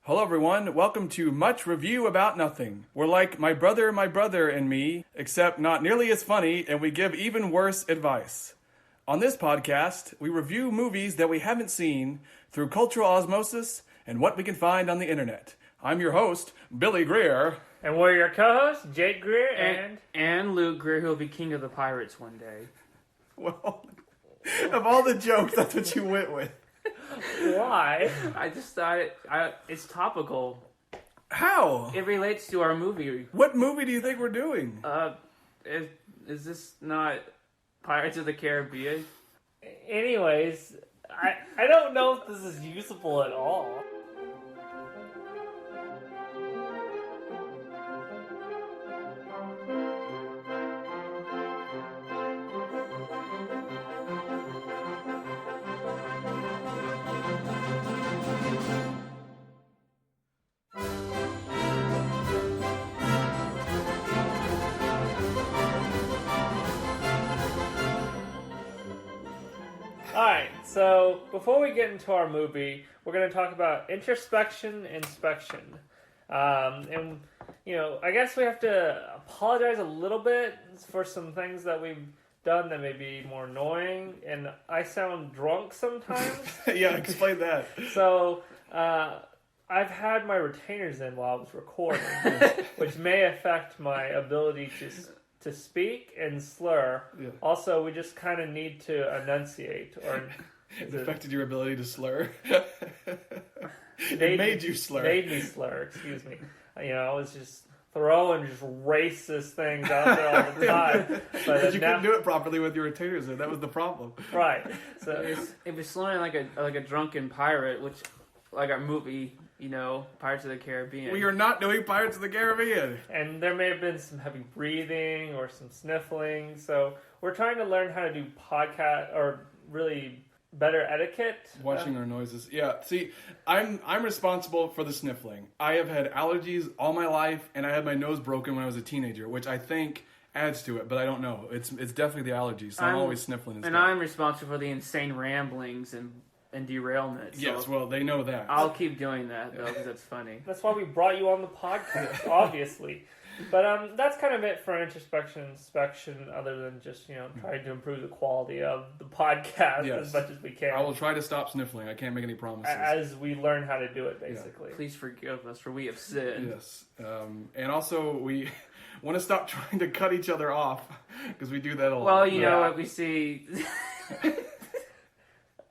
Hello everyone, welcome to Much Review About Nothing. We're like my brother, and me, except not nearly as funny, and we give even worse advice. On this podcast, we review movies that we haven't seen through cultural osmosis and what we can find on the internet. I'm your host, Billy Greer. And we're your co-hosts, Jake Greer and Luke Greer, who will be king of the pirates one day. Well, of all the jokes, that's what you went with. Why? I just thought it's topical. How? It relates to our movie. What movie do you think we're doing? Is this not Pirates of the Caribbean? Anyways, I don't know if this is usable at all. Alright, so before we get into our movie, we're going to talk about introspection, inspection. And, you know, I guess we have to apologize a little bit for some things that we've done that may be more annoying, and I sound drunk sometimes. Yeah, explain that. So, I've had my retainers in while I was recording, which may affect my ability to speak and slur. Yeah. Also, we just kind of need to enunciate. It affected your ability to slur? It made you slur. Made me slur, excuse me. You know, I was just throwing just racist things out there all the time. But you couldn't do it properly with your retainers in. That was the problem. Right. So it was slurring like a drunken pirate, which, like our movie, you know, Pirates of the Caribbean. We are not doing Pirates of the Caribbean. And there may have been some heavy breathing or some sniffling. So we're trying to learn how to do podcast or really better etiquette. Watching our noises. Yeah, see, I'm responsible for the sniffling. I have had allergies all my life, and I had my nose broken when I was a teenager, which I think adds to it, but I don't know. It's definitely the allergies, so I'm always sniffling and stuff. And I'm responsible for the insane ramblings and derailment. So yes, well, they know that. I'll keep doing that, though, because that's funny. That's why we brought you on the podcast, obviously. But that's kind of it for introspection and inspection, other than just, you know, trying to improve the quality of the podcast as much as we can. I will try to stop sniffling. I can't make any promises. As we learn how to do it, basically. Yeah. Please forgive us, for we have sinned. Yes. And also, we want to stop trying to cut each other off, because we do that a lot. Well, you know what we see...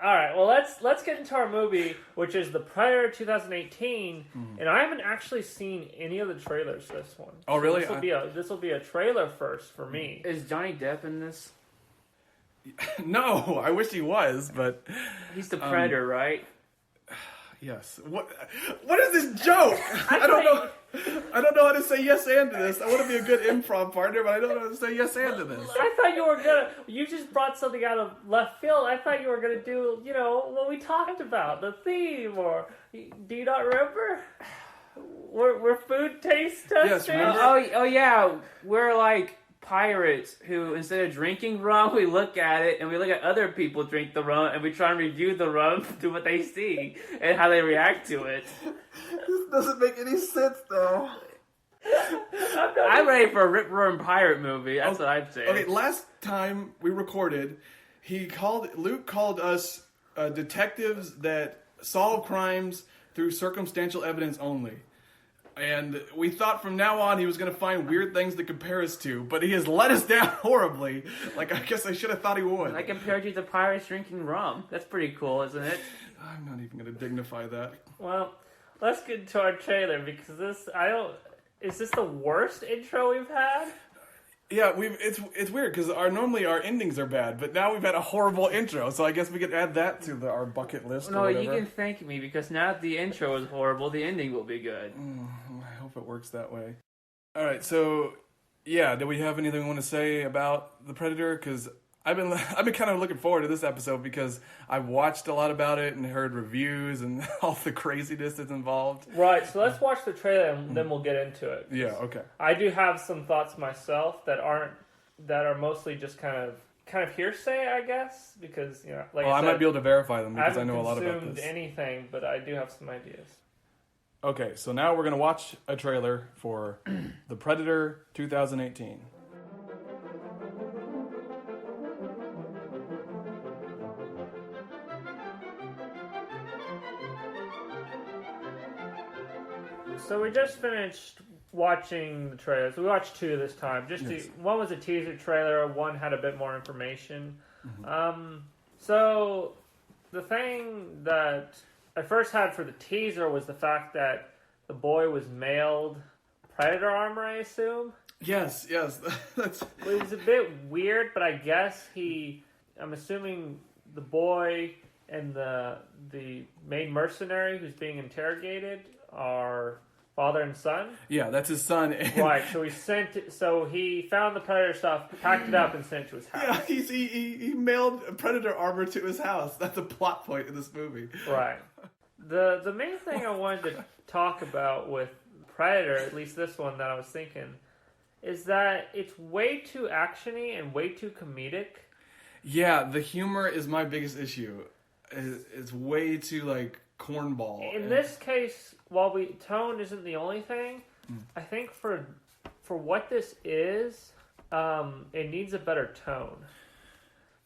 All right, well, let's get into our movie, which is The Predator 2018, and I haven't actually seen any of the trailers for this one. Oh, really? This will be a trailer first for me. Is Johnny Depp in this? No, I wish he was, but he's the Predator, right? Yes. What is this joke? I don't know. I don't know how to say yes and to this. I want to be a good improv partner, but I don't know how to say yes and to this. I thought you were you just brought something out of left field. I thought you were gonna do, you know, what we talked about, the theme, or do you not remember? We're food taste testers. Yes, remember? Oh yeah, we're like pirates who, instead of drinking rum, we look at it and we look at other people drink the rum and we try and review the rum to what they see and how they react to it. This doesn't make any sense, though. I'm ready for a rip-roaring pirate movie. That's what I'm saying. Okay, last time we recorded, Luke called us detectives that solve crimes through circumstantial evidence only. And we thought from now on he was going to find weird things to compare us to, but he has let us down horribly. Like, I guess I should have thought he would. I compared you to pirates drinking rum. That's pretty cool, isn't it? I'm not even going to dignify that. Well, let's get into our trailer, because is this the worst intro we've had? Yeah, it's weird because normally our endings are bad, but now we've had a horrible intro, so I guess we could add that to our bucket list. No, you can thank me, because now that the intro is horrible, the ending will be good. I hope it works that way. All right, so yeah, do we have anything we want to say about The Predator? Because I've been kind of looking forward to this episode because I've watched a lot about it and heard reviews and all the craziness that's involved. Right, so let's watch the trailer and then we'll get into it. Yeah, okay. I do have some thoughts myself that are mostly just kind of hearsay, I guess, because, you know, like I said, might be able to verify them because I know a lot about this. I haven't consumed anything, but I do have some ideas. Okay, so now we're going to watch a trailer for The Predator 2018. So we just finished watching the trailers. We watched two this time. One was a teaser trailer. One had a bit more information. So the thing that I first had for the teaser was the fact that the boy was mailed Predator armor, I assume. Yes. That's... It was a bit weird, but I guess I'm assuming the boy and the main mercenary who's being interrogated are father and son. Yeah, that's his son. Right. So he found the Predator stuff, packed it up, and sent it to his house. Yeah, he mailed Predator armor to his house. That's a plot point in this movie. Right. The main thing I wanted to talk about with Predator, at least this one that I was thinking, is that it's way too actiony and way too comedic. Yeah, the humor is my biggest issue. It's way too cornball. In this case, while tone isn't the only thing, I think for what this is, it needs a better tone.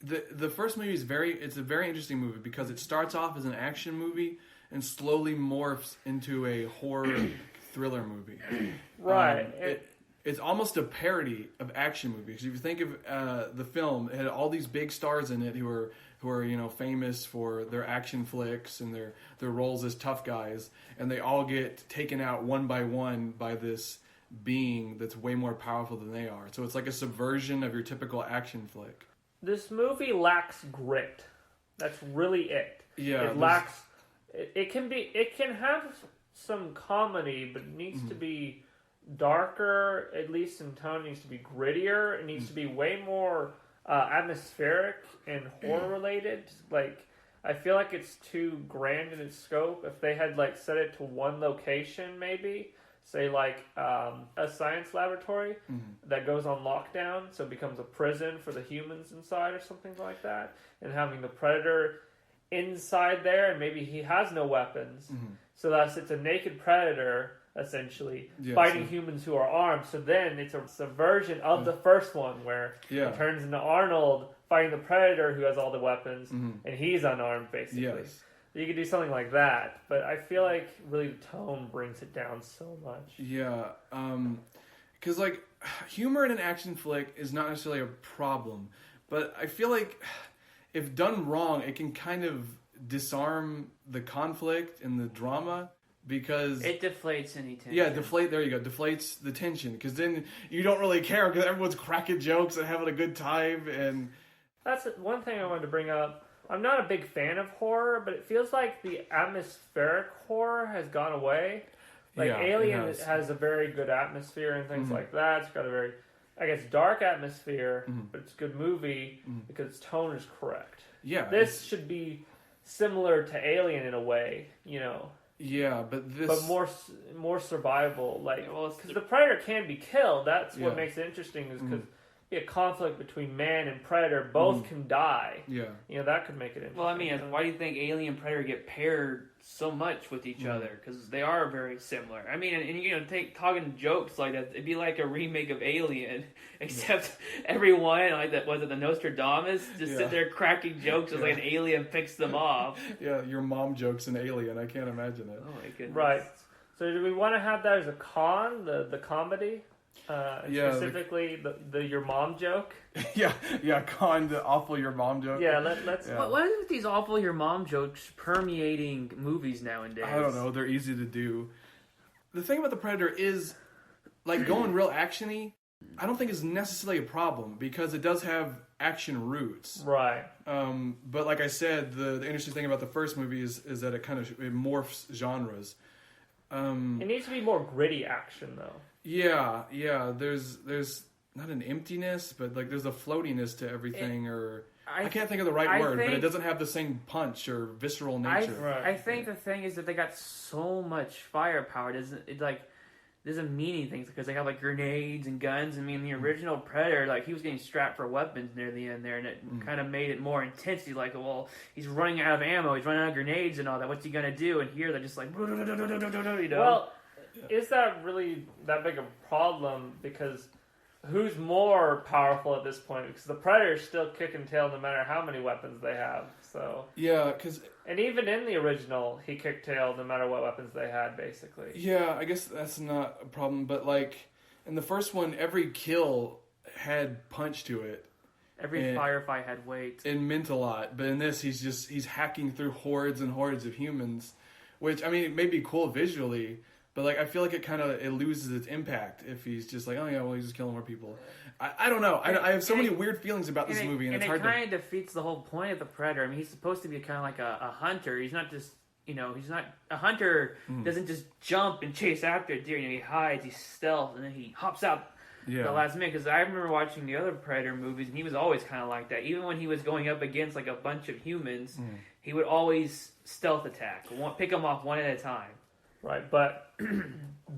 The first movie it's a very interesting movie because it starts off as an action movie and slowly morphs into a horror thriller movie. Right. It's almost a parody of action movies. If you think of the film, it had all these big stars in it who are famous for their action flicks and their roles as tough guys, and they all get taken out one by this being that's way more powerful than they are. So it's like a subversion of your typical action flick. This movie lacks grit. That's really it. Yeah, it lacks. It can have some comedy, but it needs to be darker. At least in tone, it needs to be grittier. It needs to be way more atmospheric and horror related. I feel like it's too grand in its scope. If they had set it to one location, maybe say a science laboratory that goes on lockdown, so it becomes a prison for the humans inside or something like that, and having the Predator inside there, and maybe he has no weapons, so thus it's a naked Predator essentially fighting humans who are armed. So then it's a subversion of the first one where it turns into Arnold fighting the Predator who has all the weapons and he's unarmed basically. Yes. You could do something like that, but I feel like really the tone brings it down so much. Yeah, because humor in an action flick is not necessarily a problem, but I feel like if done wrong, it can kind of disarm the conflict and the drama. Because it deflates any tension. Yeah, there you go. Deflates the tension. Because then you don't really care because everyone's cracking jokes and having a good time. And that's one thing I wanted to bring up. I'm not a big fan of horror, but it feels like the atmospheric horror has gone away. Alien has a very good atmosphere and things like that. It's got a very, dark atmosphere, but it's a good movie because its tone is correct. Yeah. This should be similar to Alien in a way, Yeah, but more survival, because the Predator can be killed. That's what makes it interesting, is because a conflict between man and Predator, both can die. Yeah, that could make it interesting. Well, why do you think Alien and Predator get paired so much with each other? Because they are very similar. Talking jokes like that, it'd be like a remake of Alien, except everyone was it the Nostradamus sit there cracking jokes as an alien picks them off. Yeah, your mom jokes in Alien. I can't imagine it. Oh my goodness. Right. So do we want to have that as a con, the comedy? Specifically, the your mom joke. Con the awful your mom joke. Yeah, let's. What is with these awful your mom jokes permeating movies nowadays? I don't know. They're easy to do. The thing about the Predator is, going real actiony. I don't think is necessarily a problem because it does have action roots. Right. But like I said, the interesting thing about the first movie is that it morphs genres. It needs to be more gritty action, though. Yeah. There's not an emptiness, but there's a floatiness to everything, I can't think of the right word, but it doesn't have the same punch or visceral nature. I think the thing is that they got so much firepower. doesn't mean anything because they have like grenades and guns. I mean, the original Predator, like he was getting strapped for weapons near the end there, and it kind of made it more intense. Like, well, he's running out of ammo, he's running out of grenades and all that. What's he gonna do? And here they're just like, you know. Well, is that really that big a problem? Because who's more powerful at this point? Because the Predator's still kicking tail no matter how many weapons they have. So yeah, because and even in the original, he kicked tail no matter what weapons they had, basically. Yeah, I guess that's not a problem. But like in the first one, every kill had punch to it. Every firefight had weight. It meant a lot. But in this, he's hacking through hordes and hordes of humans, which I mean, it may be cool visually. But like, I feel like it loses its impact if he's just like, oh yeah, well, he's just killing more people. I don't know. I have so many weird feelings about this movie, and it's hard to. And it kind of defeats the whole point of the Predator. I mean, he's supposed to be kind of like a hunter. He's not just, he's not a hunter. Doesn't just jump and chase after a deer. He hides, he's stealth, and then he hops out the last minute. Because I remember watching the other Predator movies, and he was always kind of like that. Even when he was going up against like a bunch of humans, he would always stealth attack, pick them off one at a time. Right, but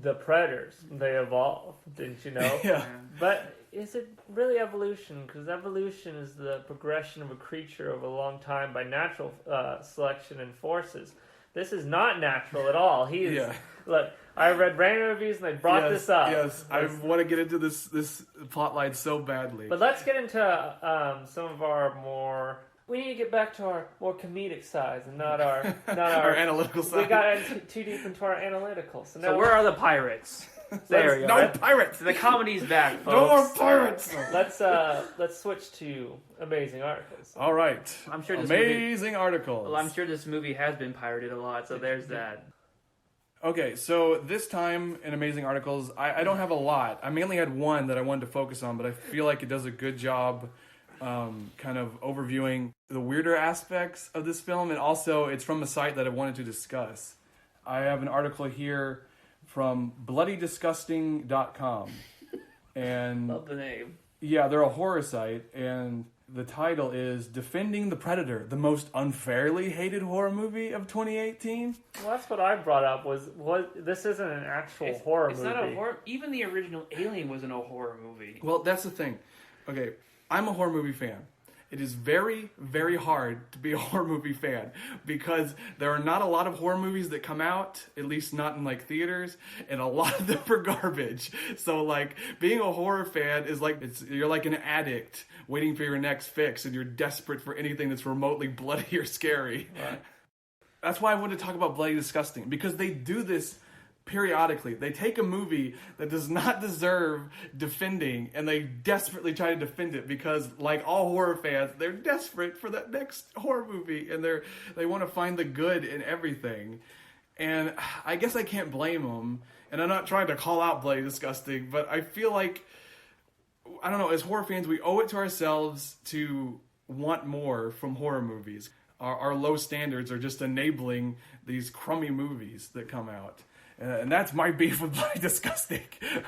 the Predators, they evolved, didn't you know? Yeah. But is it really evolution? Because evolution is the progression of a creature over a long time by natural selection and forces. This is not natural at all. He is. Yeah. Look, I read random reviews and they brought this up. Yes, I want to get into this plot line so badly. But let's get into some of our more. We need to get back to our more comedic sides and not our our analytical side. We got too deep into our analytical. So where are the pirates? There we go. No pirates. The comedy's back, folks. No more pirates. Let's switch to amazing articles. All right. I'm sure amazing articles. Well, I'm sure this movie has been pirated a lot, so there's that. Okay, so this time in amazing articles, I don't have a lot. I mainly had one that I wanted to focus on, but I feel like it does a good job. Kind of overviewing the weirder aspects of this film, and also it's from a site that I wanted to discuss. I have an article here from bloodydisgusting.com, and love the name. Yeah, they're a horror site, and the title is "Defending the Predator: The Most Unfairly Hated Horror Movie of 2018." Well, that's what I brought up. Was this isn't an actual horror movie? It's not a horror. Even the original Alien wasn't a horror movie. Well, that's the thing. Okay. I'm a horror movie fan. It is very, very hard to be a horror movie fan because there are not a lot of horror movies that come out, at least not in like theaters, and a lot of them are garbage. So like being a horror fan is like you're like an addict waiting for your next fix, and you're desperate for anything that's remotely bloody or scary. Right. That's why I wanted to talk about Bloody Disgusting, because they do this periodically. They take a movie that does not deserve defending and they desperately try to defend it because, like all horror fans, they're desperate for that next horror movie and they want to find the good in everything. And I guess I can't blame them. And I'm not trying to call out Bloody Disgusting, but I feel like, I don't know, as horror fans, we owe it to ourselves to want more from horror movies. Our low standards are just enabling these crummy movies that come out. And that's my beef with Bloody Disgusting.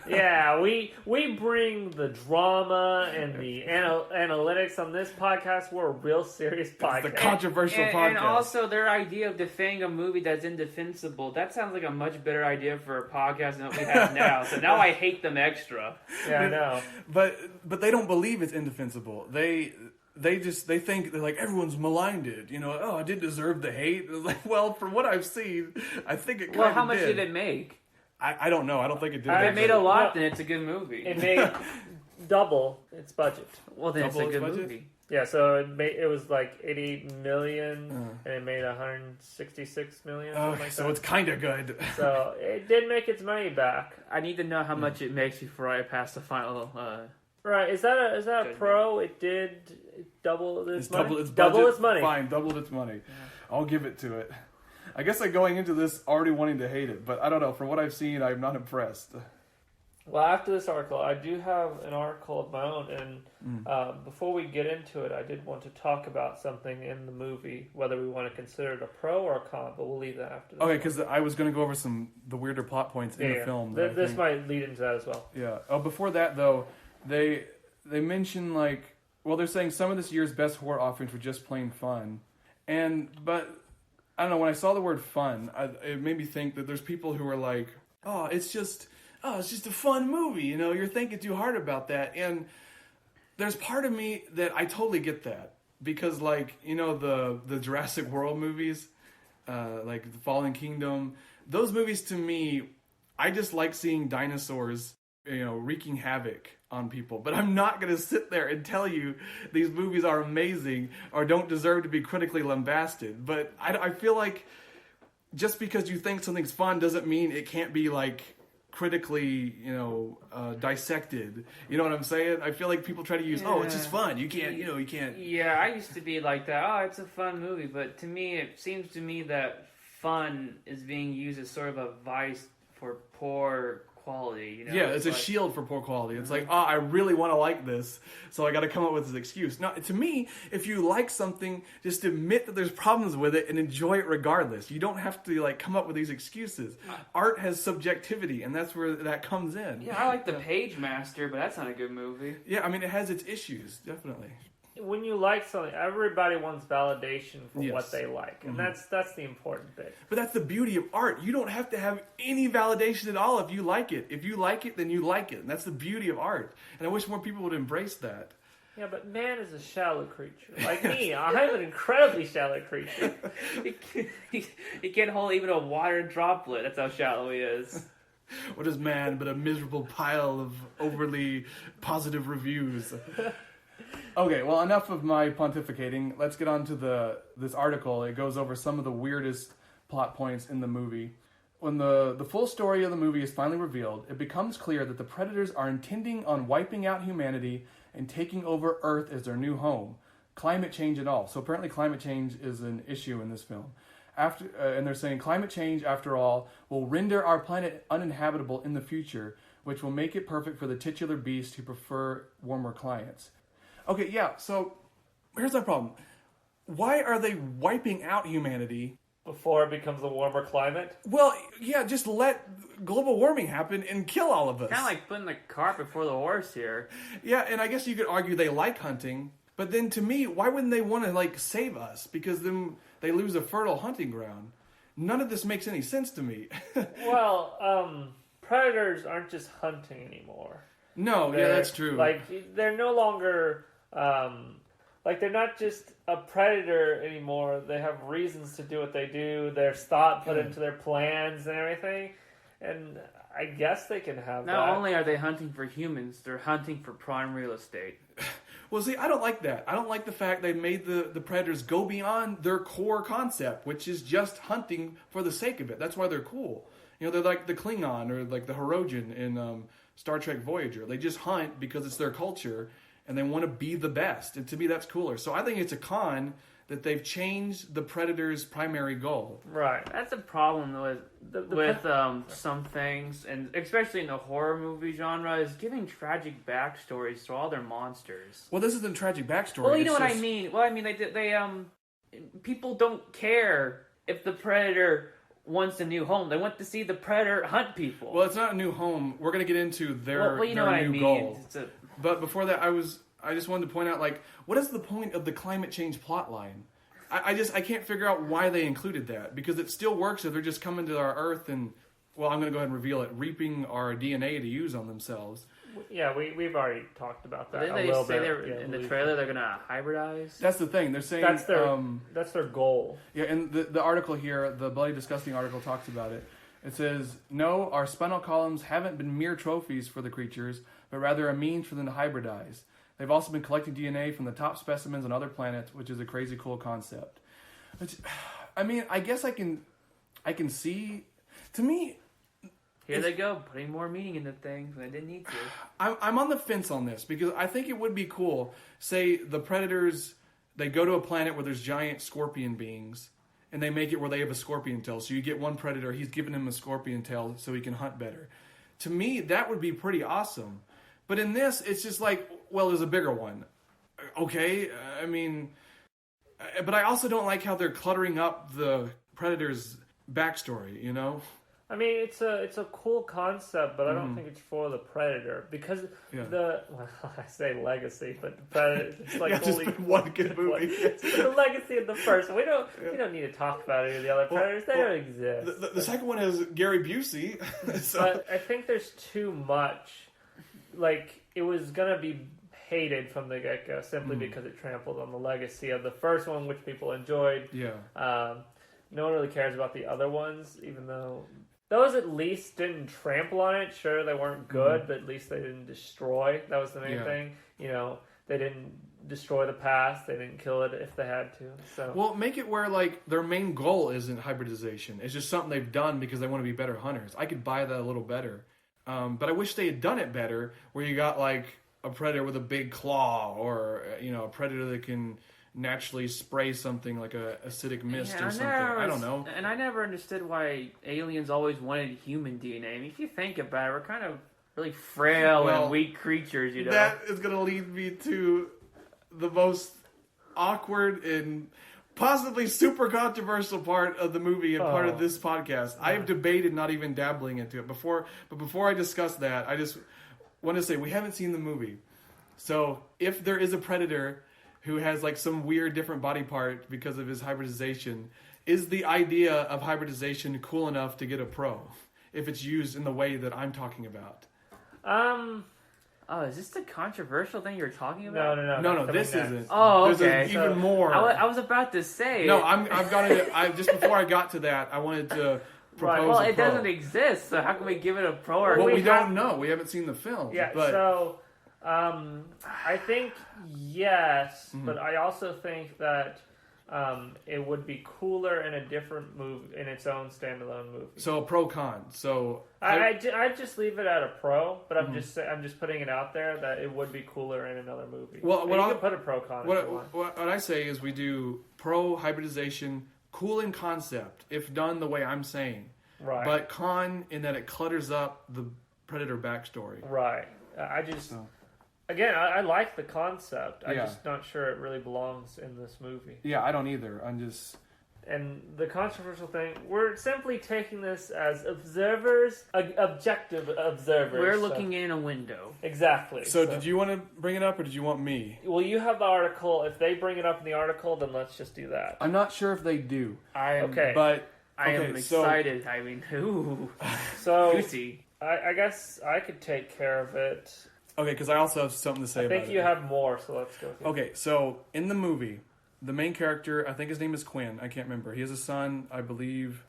Yeah, we bring the drama and the analytics on this podcast. We're a real serious podcast. It's the controversial podcast. And also their idea of defending a movie that's indefensible. That sounds like a much better idea for a podcast than what we have now. So now I hate them extra. Yeah, I know. But they don't believe it's indefensible. They think they're like, everyone's maligned it, oh, I did deserve the hate. It's like, well, from what I've seen, I think it kind of did. Well, how much did it make? I don't know. I don't think it did. If it made a lot, then it's a good movie. It made double its budget. Well, then it's a good movie. Yeah, so it was like 80 million, and it made 166 million. So it's kind of good. So it did make its money back. I need to know how much it makes before I pass the final. Right, is that a pro? It did double its money? Double its money. Fine, doubled its money. Yeah. I'll give it to it. I guess I'm going into this already wanting to hate it, but I don't know. From what I've seen, I'm not impressed. Well, after this article, I do have an article of my own, and before we get into it, I did want to talk about something in the movie, whether we want to consider it a pro or a con, but we'll leave that after this. Okay, because I was going to go over the weirder plot points in the film. This might lead into that as well. Yeah. Oh, before that, though, they mention, they're saying some of this year's best horror offerings were just plain fun. But, I don't know, when I saw the word fun, it made me think that there's people who are like, oh, it's just oh, it's just a fun movie. You know, you're thinking too hard about that. And there's part of me that I totally get that. Because, like, you know, the Jurassic World movies, like The Fallen Kingdom, those movies to me, I just like seeing dinosaurs, you know, wreaking havoc on people. But I'm not going to sit there and tell you these movies are amazing or don't deserve to be critically lambasted. But I feel like just because you think something's fun doesn't mean it can't be, like, critically, you know, dissected. You know what I'm saying? I feel like people try to use, oh, it's just fun. You can't, you know, you can't. Yeah, I used to be like that. Oh, it's a fun movie. But to me, it seems to me that fun is being used as sort of a vice for poor quality. You know? Yeah, it's a shield for poor quality. It's like, oh, I really want to like this, so I got to come up with this excuse. Now, to me, if you like something, just admit that there's problems with it and enjoy it regardless. You don't have to like come up with these excuses. Art has subjectivity, and that's where that comes in. Yeah, I like The Page Master, but that's not a good movie. Yeah, I mean, it has its issues, definitely. When you like something, everybody wants validation for what they like, and that's the important bit. But that's the beauty of art. You don't have to have any validation at all if you like it. If you like it, then you like it, and that's the beauty of art. And I wish more people would embrace that. Yeah, but man is a shallow creature. Like me, I'm an incredibly shallow creature. He can't hold even a water droplet. That's how shallow he is. What is man but a miserable pile of overly positive reviews? Okay, well, enough of my pontificating. Let's get on to this article. It goes over some of the weirdest plot points in the movie. When the full story of the movie is finally revealed, it becomes clear that the predators are intending on wiping out humanity and taking over Earth as their new home. Climate change and all. So apparently climate change is an issue in this film. And they're saying climate change, after all, will render our planet uninhabitable in the future, which will make it perfect for the titular beasts who prefer warmer climates. Okay, yeah, so here's my problem. Why are they wiping out humanity? Before it becomes a warmer climate? Well, yeah, just let global warming happen and kill all of us. Kind of like putting the cart before the horse here. Yeah, and I guess you could argue they like hunting, but then to me, why wouldn't they want to, like, save us? Because then they lose a fertile hunting ground. None of this makes any sense to me. Well, predators aren't just hunting anymore. No, yeah, that's true. Like, they're no longer... like, they're not just a predator anymore. They have reasons to do what they do. There's thought put into their plans and everything. And I guess they can have that. Not only are they hunting for humans, they're hunting for prime real estate. Well, see, I don't like that. I don't like the fact they made the predators go beyond their core concept, which is just hunting for the sake of it. That's why they're cool. You know, they're like the Klingon or like the Hirogen in Star Trek Voyager. They just hunt because it's their culture. And they want to be the best. And to me, that's cooler. So I think it's a con that they've changed the Predator's primary goal. Right. That's a problem with some things, and especially in the horror movie genre, is giving tragic backstories to all their monsters. Well, this isn't a tragic backstory. Well, you know what I mean. Well, I mean, they people don't care if the Predator wants a new home. They want to see the Predator hunt people. Well, it's not a new home. We're going to get into their new goal. But before that, I just wanted to point out, like, what is the point of the climate change plot line? I can't figure out why they included that, because it still works if they're just coming to our Earth and, well, I'm going to go ahead and reveal it, reaping our DNA to use on themselves. Yeah, we've already talked about that. Didn't they say in the trailer they're going to hybridize? That's the thing. They're saying that's their goal. Yeah, and the article here, the Bloody Disgusting article, talks about it. It says, no, our spinal columns haven't been mere trophies for the creatures, but rather a means for them to hybridize. They've also been collecting DNA from the top specimens on other planets, which is a crazy cool concept. Which, I mean, I guess I can see. To me, here they go, putting more meaning into things when they didn't need to. I'm on the fence on this because I think it would be cool. Say the predators, they go to a planet where there's giant scorpion beings, and they make it where they have a scorpion tail. So you get one predator, he's giving him a scorpion tail so he can hunt better. To me, that would be pretty awesome. But in this, it's just like, well, there's a bigger one. Okay, I mean, but I also don't like how they're cluttering up the predator's backstory, you know? I mean, it's a cool concept, but I don't think it's for the Predator because I say legacy, but the Predator it's like just one good movie. It's the legacy of the first one. We don't need to talk about any of the other Predators. They don't exist. The second one has Gary Busey. But I think there's too much. Like, it was gonna be hated from the get-go simply because it trampled on the legacy of the first one, which people enjoyed. Yeah. No one really cares about the other ones, even though those at least didn't trample on it. Sure, they weren't good, but at least they didn't destroy. That was the main thing. You know, they didn't destroy the past. They didn't kill it if they had to. So, well, make it where like their main goal isn't hybridization. It's just something they've done because they want to be better hunters. I could buy that a little better, but I wish they had done it better. Where you got like a predator with a big claw, or a predator that can naturally spray something like a acidic mist or something. I don't know. And I never understood why aliens always wanted human DNA. I mean, if you think about it, we're kind of really frail and weak creatures, you know. That is going to lead me to the most awkward and possibly super controversial part of the movie and part of this podcast. I have debated not even dabbling into it before I discuss that, I just want to say we haven't seen the movie. So if there is a predator who has like some weird different body part because of his hybridization, is the idea of hybridization cool enough to get a pro if it's used in the way that I'm talking about? Oh, is this the controversial thing you're talking about? No, this isn't. Oh, okay. There's even more. I was about to say. No, I've got it. Just before I got to that, I wanted to propose Well, a it pro. doesn't exist, so how can we give it a pro? Or Well, we don't know. We haven't seen the film. Yeah, but... so I think yes, but I also think that it would be cooler in a different movie, in its own standalone movie. So a pro con. So I just leave it at a pro, but I'm just putting it out there that it would be cooler in another movie. Well, you can put a pro con. What I say is we do pro hybridization, cool in concept if done the way I'm saying, right? But con in that it clutters up the predator backstory, right? Again, I like the concept. I'm just not sure it really belongs in this movie. Yeah, I don't either. And the controversial thing, we're simply taking this as observers, objective observers. We're looking in a window. Exactly. So did you want to bring it up, or did you want me? Well, you have the article. If they bring it up in the article, then let's just do that. I'm not sure if they do. I am excited. I mean, ooh. So, juicy. I guess I could take care of it. Okay, because I also have something to say about it. I think you have more, so let's go. Okay, so in the movie, the main character, I think his name is Quinn. I can't remember. He has a son, I believe.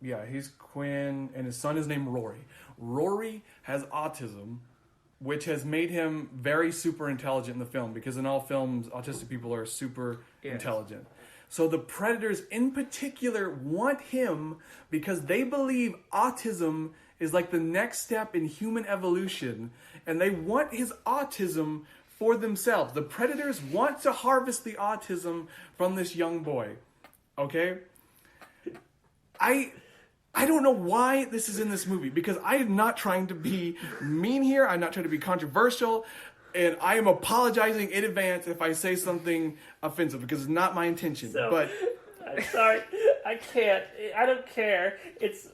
He's Quinn, and his son is named Rory. Rory has autism, which has made him very super intelligent in the film, because in all films, autistic people are super intelligent. So the predators in particular want him because they believe autism is like the next step in human evolution, and they want his autism for themselves. The predators want to harvest the autism from this young boy. Okay? I don't know why this is in this movie, because I am not trying to be mean here. I'm not trying to be controversial. And I am apologizing in advance if I say something offensive, because it's not my intention. But I'm sorry, I can't. I don't care. It's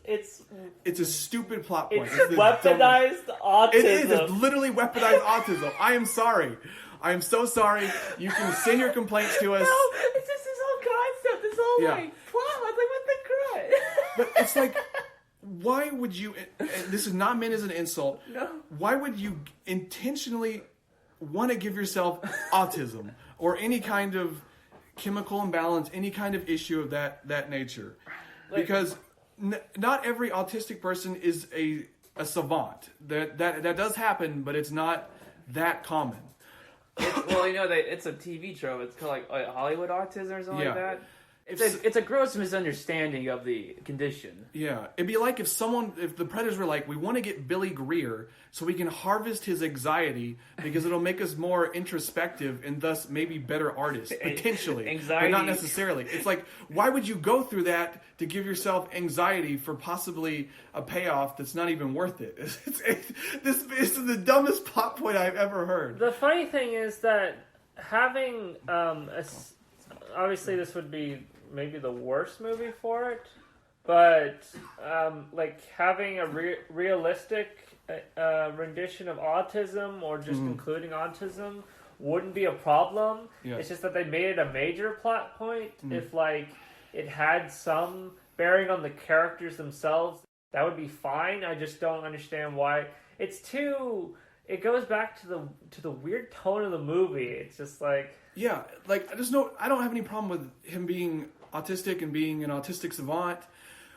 a stupid plot point. It's weaponized autism. It is. It's literally weaponized autism. I am sorry. I am so sorry. You can send your complaints to us. No, it's just this whole concept, this whole plot. Like, what the crud? But it's like, why would you? And this is not meant as an insult. No. Why would you intentionally want to give yourself autism or any kind of chemical imbalance, any kind of issue of that nature? Because not every autistic person is a savant. That does happen, but it's not that common. Well, it's a TV show. It's called like Hollywood autism or something like that. It's a gross misunderstanding of the condition. Yeah. It'd be like if the predators were like, we want to get Billy Greer so we can harvest his anxiety because it'll make us more introspective and thus maybe better artists, potentially. Anxiety. But not necessarily. It's like, why would you go through that to give yourself anxiety for possibly a payoff that's not even worth it? This is the dumbest plot point I've ever heard. The funny thing is that having, obviously this would be maybe the worst movie for it, But like having a realistic rendition of autism or just including autism wouldn't be a problem. Yeah. It's just that they made it a major plot point. If like it had some bearing on the characters themselves, that would be fine. I just don't understand why it's too. It goes back to the weird tone of the movie. It's just like like I don't have any problem with him being autistic and being an autistic savant.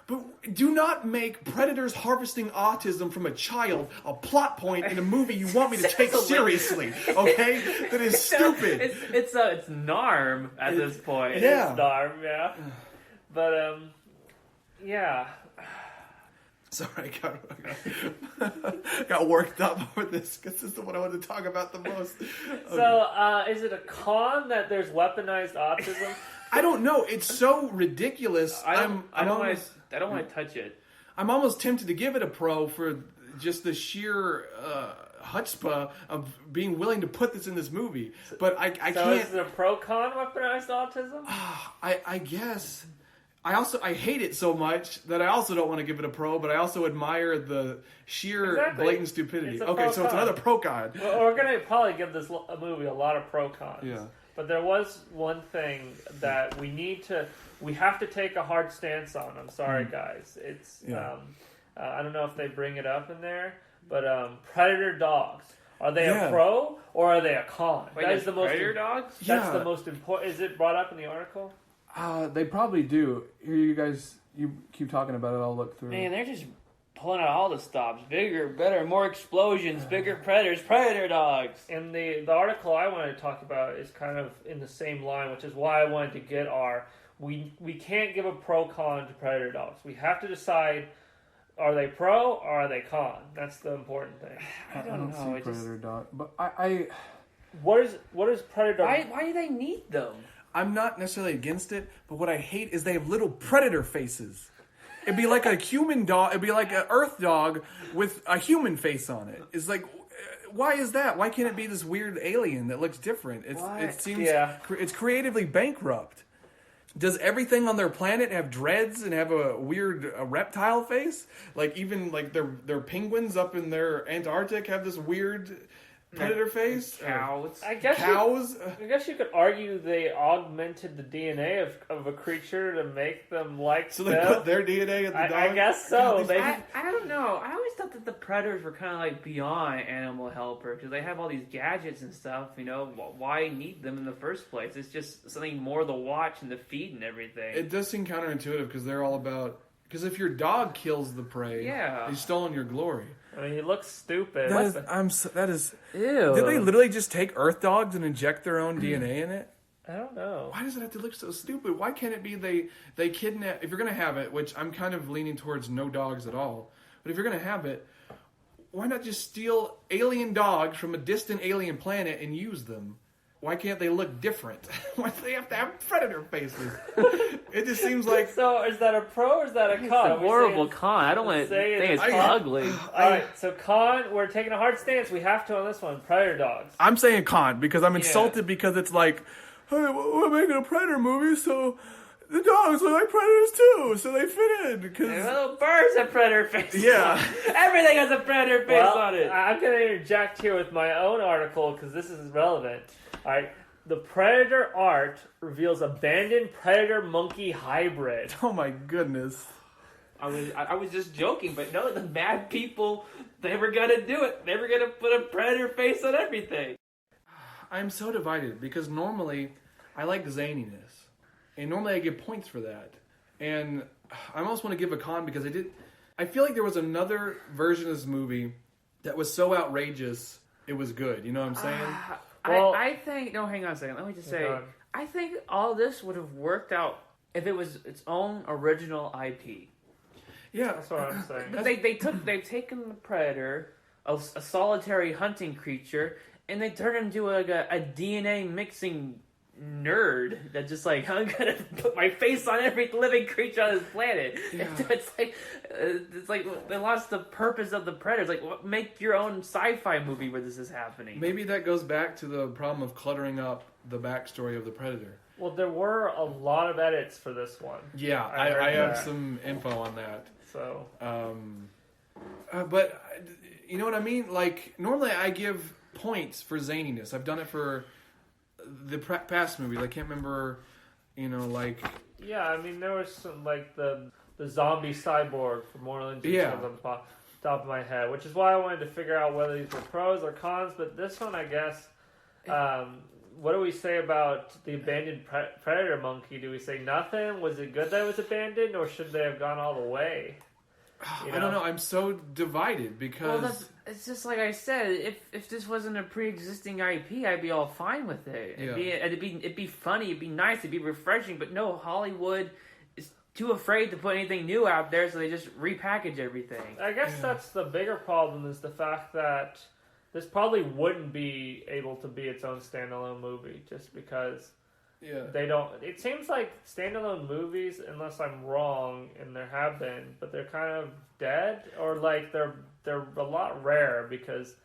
But do not make predators harvesting autism from a child a plot point in a movie you want me to take seriously. Okay, that is stupid. It's NARM at this point. Yeah. It's Narm, yeah. But yeah. Sorry, I got worked up over this because this is what I wanted to talk about the most. Okay. So, is it a con that there's weaponized autism? I don't know. It's so ridiculous. I don't want to touch it. I'm almost tempted to give it a pro for just the sheer chutzpah of being willing to put this in this movie. But I can't. So is it a pro-con weaponized autism? I guess. I hate it so much that I also don't want to give it a pro, but I also admire the sheer blatant stupidity. Okay, so it's another pro-con. Well, we're going to probably give this movie a lot of pro-cons. Yeah. But there was one thing that we have to take a hard stance on. I'm sorry, guys. It's I don't know if they bring it up in there, but predator dogs. Are they a pro or are they a con? Wait, that is the most predator dogs? That's the most important. Is it brought up in the article? They probably do. Here, you keep talking about it. I'll look through. Man, they're just pulling out all the stops. Bigger, better, more explosions, bigger predators, predator dogs. And the article I wanted to talk about is kind of in the same line, which is why I wanted to get we can't give a pro-con to predator dogs. We have to decide, are they pro or are they con? That's the important thing. I don't know. see predator dog, but What is predator? Why do they need them? I'm not necessarily against it, but what I hate is they have little predator faces. It'd be like a human dog. It'd be like an earth dog with a human face on it. It's like, why is that? Why can't it be this weird alien that looks different? It seems it's creatively bankrupt. Does everything on their planet have dreads and have a weird reptile face? Like even like their penguins up in their Antarctic have this weird predator face. Cows. I guess cows. I guess you could argue they augmented the DNA of a creature to make them like. So they put their DNA in the dog. I guess so. I don't know. I always thought that the predators were kind of like beyond animal helper because they have all these gadgets and stuff. You know, why need them in the first place? It's just something more to watch and to feed and everything. It does seem counterintuitive because they're all about. Because if your dog kills the prey, they've stolen your glory. I mean, he looks stupid. That is. Ew. Did they literally just take Earth dogs and inject their own DNA in it? I don't know. Why does it have to look so stupid? Why can't it be they kidnap? If you're gonna have it, which I'm kind of leaning towards no dogs at all, but if you're gonna have it, why not just steal alien dogs from a distant alien planet and use them? Why can't they look different? Why do they have to have predator faces? It just seems like... So, is that a pro or is that a con? It's a horrible con. I don't want to think it's ugly. Alright, so con, we're taking a hard stance. We have to on this one. Predator dogs. I'm saying con because I'm insulted because it's like, hey, we're making a predator movie, so the dogs look like predators too, so they fit in. Cause... Little birds have predator faces. Yeah. Everything has a predator face on it. I'm going to interject here with my own article because this is relevant. All right, the Predator art reveals abandoned predator-monkey hybrid. Oh my goodness. I was just joking, but no, the bad people, they were going to do it. They were going to put a predator face on everything. I'm so divided because normally I like zaniness. And normally I give points for that. And I almost want to give a con because I feel like there was another version of this movie that was so outrageous it was good. You know what I'm saying? Well, I think... No, hang on a second. Let me just say... I think all this would have worked out if it was its own original IP. Yeah. That's what I'm saying. They've taken the predator, a solitary hunting creature, and they turned him into a DNA mixing nerd that just like, I'm gonna put my face on every living creature on this planet. Yeah. It's like they lost the purpose of the predators. Like, make your own sci-fi movie where this is happening. Maybe that goes back to the problem of cluttering up the backstory of the predator. Well, there were a lot of edits for this one. Yeah, heard I have that. some info on that. So, But you know what I mean? Like, normally I give points for zaniness. I've done it for the past movies. I can't remember, like... yeah, I mean, there was some, like, the zombie cyborg from Mortal Engines Yeah. on the top of my head, which is why I wanted to figure out whether these were pros or cons, but this one, I guess... what do we say about the abandoned predator monkey? Do we say nothing? Was it good that it was abandoned, or should they have gone all the way? I don't know. I'm so divided because... Well, it's just like I said. If this wasn't a pre-existing IP, I'd be all fine with it. Yeah. It'd be funny. It'd be nice. It'd be refreshing. But no, Hollywood is too afraid to put anything new out there, so they just repackage everything. I guess that's the bigger problem, is the fact that this probably wouldn't be able to be its own standalone movie, just because they don't... It seems like standalone movies, unless I'm wrong, and there have been, but they're kind of dead, or like they're a lot rare, because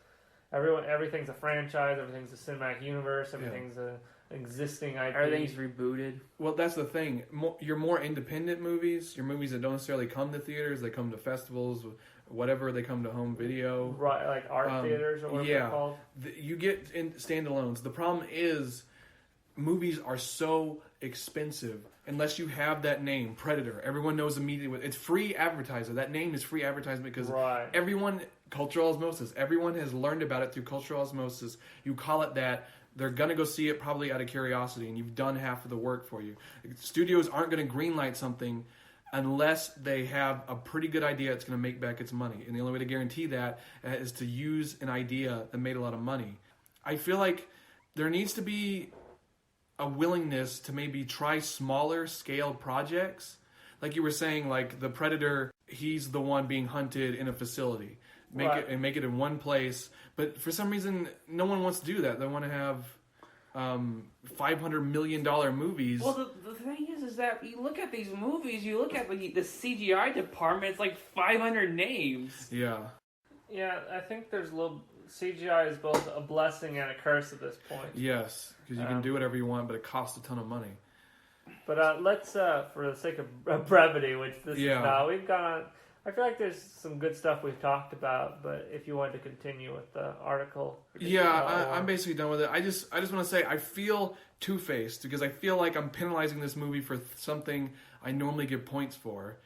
everything's a franchise, everything's a cinematic universe, everything's an existing IP. Everything's rebooted. Well, that's the thing. Your more independent movies, your movies that don't necessarily come to theaters, they come to festivals, whatever, they come to home video. Right, like art theaters or whatever they're called. You get in standalones. The problem is movies are so expensive unless you have that name, Predator. Everyone knows immediately. It's free advertising. That name is free advertisement because everyone, cultural osmosis, everyone has learned about it through cultural osmosis. You call it that. They're going to go see it probably out of curiosity, and you've done half of the work for you. Studios aren't going to greenlight something unless they have a pretty good idea it's going to make back its money. And the only way to guarantee that is to use an idea that made a lot of money. I feel like there needs to be a willingness to maybe try smaller scale projects. Like you were saying, like the Predator, he's the one being hunted in a facility. Make it in one place. But for some reason, no one wants to do that. They want to have $500 million movies. Well, the thing is that you look at these movies, you look at the CGI department, it's like 500 names. Yeah. Yeah, I think there's a little... CGI is both a blessing and a curse at this point. Yes, because you can do whatever you want, but it costs a ton of money. But let's, for the sake of brevity, which this is now, we've gone on... I feel like there's some good stuff we've talked about, but if you wanted to continue with the article... I'm basically done with it. I just want to say I feel two-faced, because I feel like I'm penalizing this movie for something I normally give points for.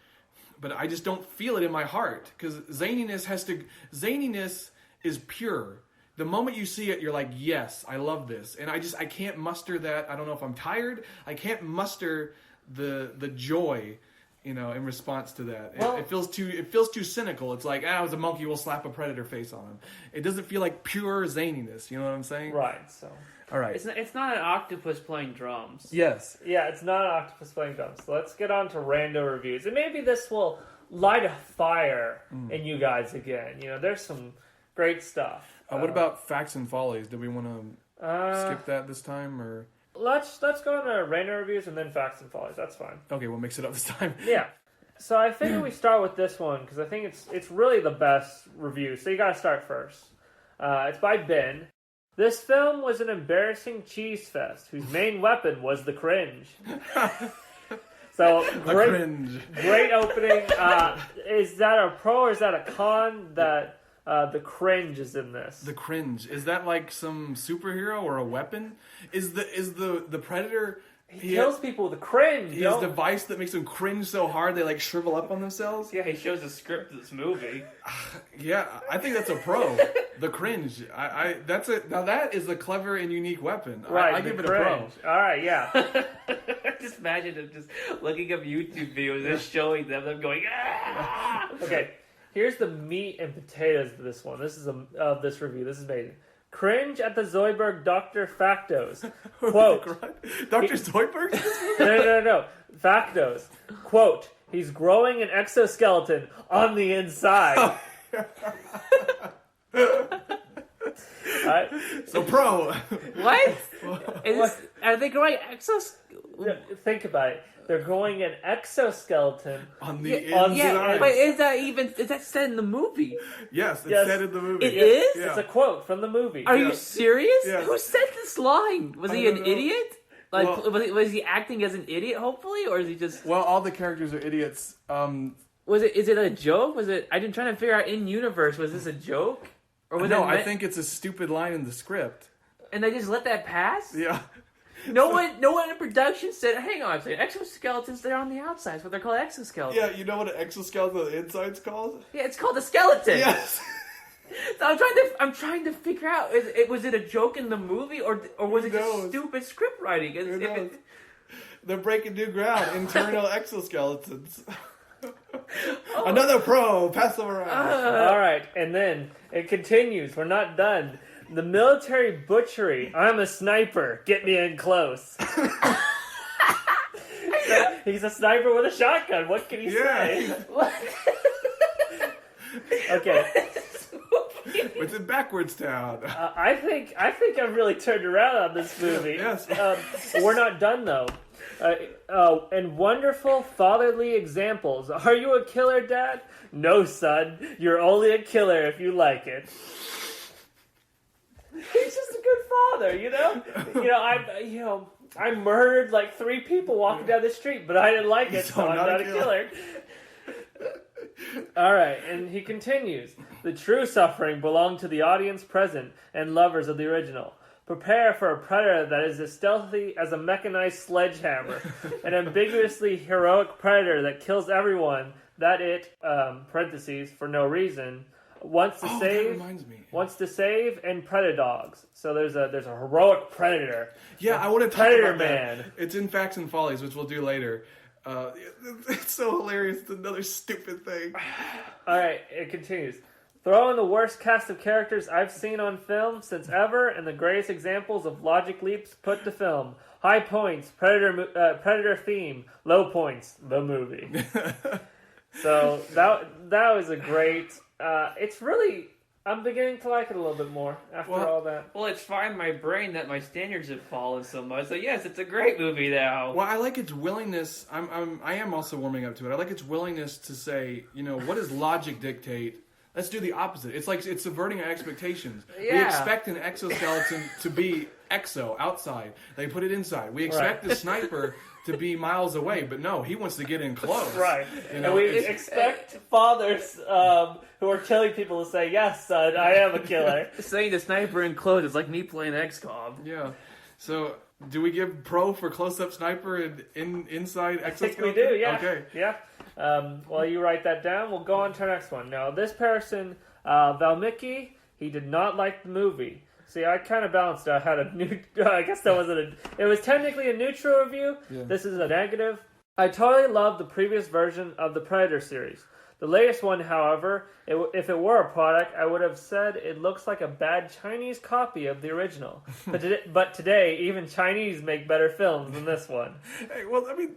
But I just don't feel it in my heart, because zaniness is pure. The moment you see it, you're like, yes, I love this. And I can't muster that. I don't know if I'm tired. I can't muster the joy, in response to that. Well, it feels too cynical. It's like, it was a monkey, we'll slap a predator face on him. It doesn't feel like pure zaniness. You know what I'm saying? Right, so... All right. It's not an octopus playing drums. Yes. Yeah, it's not an octopus playing drums. So let's get on to rando reviews. And maybe this will light a fire in you guys again. There's some great stuff. What about Facts and Follies? Do we want to skip that this time, or... Let's go on to rando reviews and then Facts and Follies. That's fine. Okay, we'll mix it up this time. Yeah. So I figure we start with this one because I think it's really the best review. So you got to start first. It's by Ben. This film was an embarrassing cheese fest whose main weapon was the cringe. So great opening. Is that a pro or is that a con that the cringe is in this? The cringe, is that like some superhero or a weapon? Is the Predator? He kills people with a cringe. He has a device that makes them cringe so hard they like shrivel up on themselves. Yeah, he shows the script of this movie. Yeah, I think that's a pro. The cringe. Now that is a clever and unique weapon. Right, I give it cringe. a pro. All right, yeah. Just imagine him just looking up YouTube videos and showing them going, ah! Okay, here's the meat and potatoes of this one. This is of this review. This is amazing. Cringe at the Zoidberg Dr. Factos. Quote. Dr. Zoidberg? No. Factos. Quote. He's growing an exoskeleton on the inside. Right? So pro. What? Are they growing Think about it. They're growing an exoskeleton on the inside. Yeah, but is that said in the movie? Yes, it's said in the movie. It is? Yeah. It's a quote from the movie. Are you serious? Yes. Who said this line? Was he an idiot? Like, Well- was he acting as an idiot, hopefully, or is he just... Well, all the characters are idiots. Is it a joke? I'm trying to figure out in universe, was this a joke? Or was No, it I think it's a stupid line in the script. And they just let that pass? Yeah. No one in production said, hang on a second, exoskeletons, they're on the outside. That's what they're called, exoskeletons. Yeah, you know what an exoskeleton on the inside's called? Yeah, it's called a skeleton. Yes. So I'm trying to figure out, was it a joke in the movie, or was it just stupid script writing? They're breaking new ground. Internal exoskeletons. Another pro. Pass them around. All right, and then it continues. We're not done. The military butchery. I'm a sniper. Get me in close. He's a sniper with a shotgun. What can he say? Okay. It's in backwards town. I think I've really turned around on this movie. Yes. We're not done though. And wonderful fatherly examples. Are you a killer, Dad? No, son. You're only a killer if you like it. He's just a good father, you know. I murdered like 3 people walking down the street, but I didn't like it, so I'm not a killer. All right, and he continues. The true suffering belonged to the audience present and lovers of the original. Prepare for a predator that is as stealthy as a mechanized sledgehammer. An ambiguously heroic predator that kills everyone that it, parentheses, for no reason, wants to save. That reminds me. Wants to save and predadogs. So there's a heroic predator. Yeah, I want to talk Predator about Man. that. It's in Facts and Follies, which we'll do later. It's so hilarious. It's another stupid thing. All right, it continues. Throw in the worst cast of characters I've seen on film since ever, and the greatest examples of logic leaps put to film. High points, Predator theme. Low points, the movie. So that was a great. It's really. I'm beginning to like it a little bit more after all that. Well, it's fine in my brain that my standards have fallen so much. So yes, it's a great movie now. Well, I like its willingness. I am also warming up to it. I like its willingness to say, what does logic dictate? Let's do the opposite. It's like it's subverting our expectations. Yeah. We expect an exoskeleton to be exo outside. They put it inside. We expect the sniper to be miles away, but no, he wants to get in close. Right. And we expect fathers who are killing people to say, yes, son, I am a killer. Saying the sniper in clothes is like me playing XCOM. Yeah. So, do we give pro for close-up sniper and inside exoskeleton? I think we do, yeah. Okay. Yeah. While you write that down, we'll go on to our next one. Now, this person, Valmiki, he did not like the movie. See, I kind of balanced it. I had I guess that wasn't it was technically a neutral review. Yeah. This is a negative. I totally love the previous version of the Predator series. The latest one, however, if it were a product, I would have said it looks like a bad Chinese copy of the original. But today, even Chinese make better films than this one. Hey, well, I mean,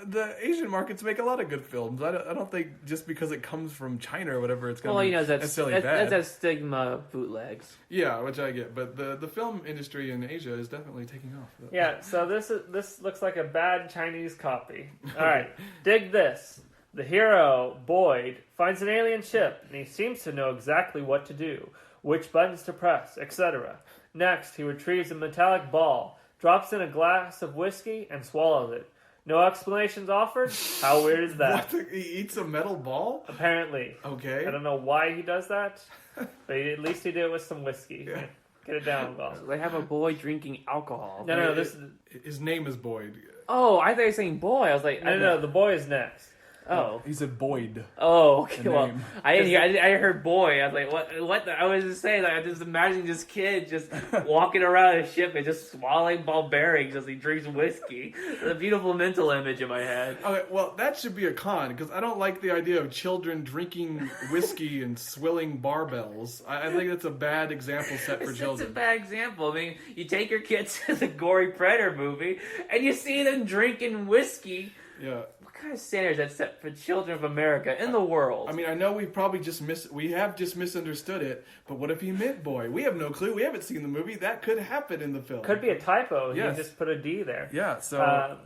the Asian markets make a lot of good films. I don't think just because it comes from China or whatever, it's going to be necessarily bad. That's that stigma of bootlegs. Yeah, which I get. But the film industry in Asia is definitely taking off. Yeah, so this looks like a bad Chinese copy. All right, dig this. The hero, Boyd, finds an alien ship, and he seems to know exactly what to do, which buttons to press, etc. Next, he retrieves a metallic ball, drops in a glass of whiskey, and swallows it. No explanations offered? How weird is that? What? He eats a metal ball? Apparently. Okay. I don't know why he does that, but at least he did it with some whiskey. Yeah. Get it down, Bob. They have a boy drinking alcohol. No, his name is Boyd. Oh, I thought you were saying boy. I was like... No, the boy is next. Oh, he said Boyd. Oh, okay. Well, I didn't hear. I heard boy. I was like, what? What? I was just saying. Like, I just imagining this kid just walking around a ship and just swallowing ball bearings as he drinks whiskey. It's a beautiful mental image in my head. Okay, well, that should be a con because I don't like the idea of children drinking whiskey and swilling barbells. I think that's a bad example set for children. It's a bad example. I mean, you take your kids to the gory Predator movie and you see them drinking whiskey. Yeah. What kind of standards that set for children of America in the world? I mean, I know we probably just misunderstood it, but what if he meant boy? We have no clue. We haven't seen the movie. That could happen in the film. Could be a typo. Yes. You just put a D there. Yeah, so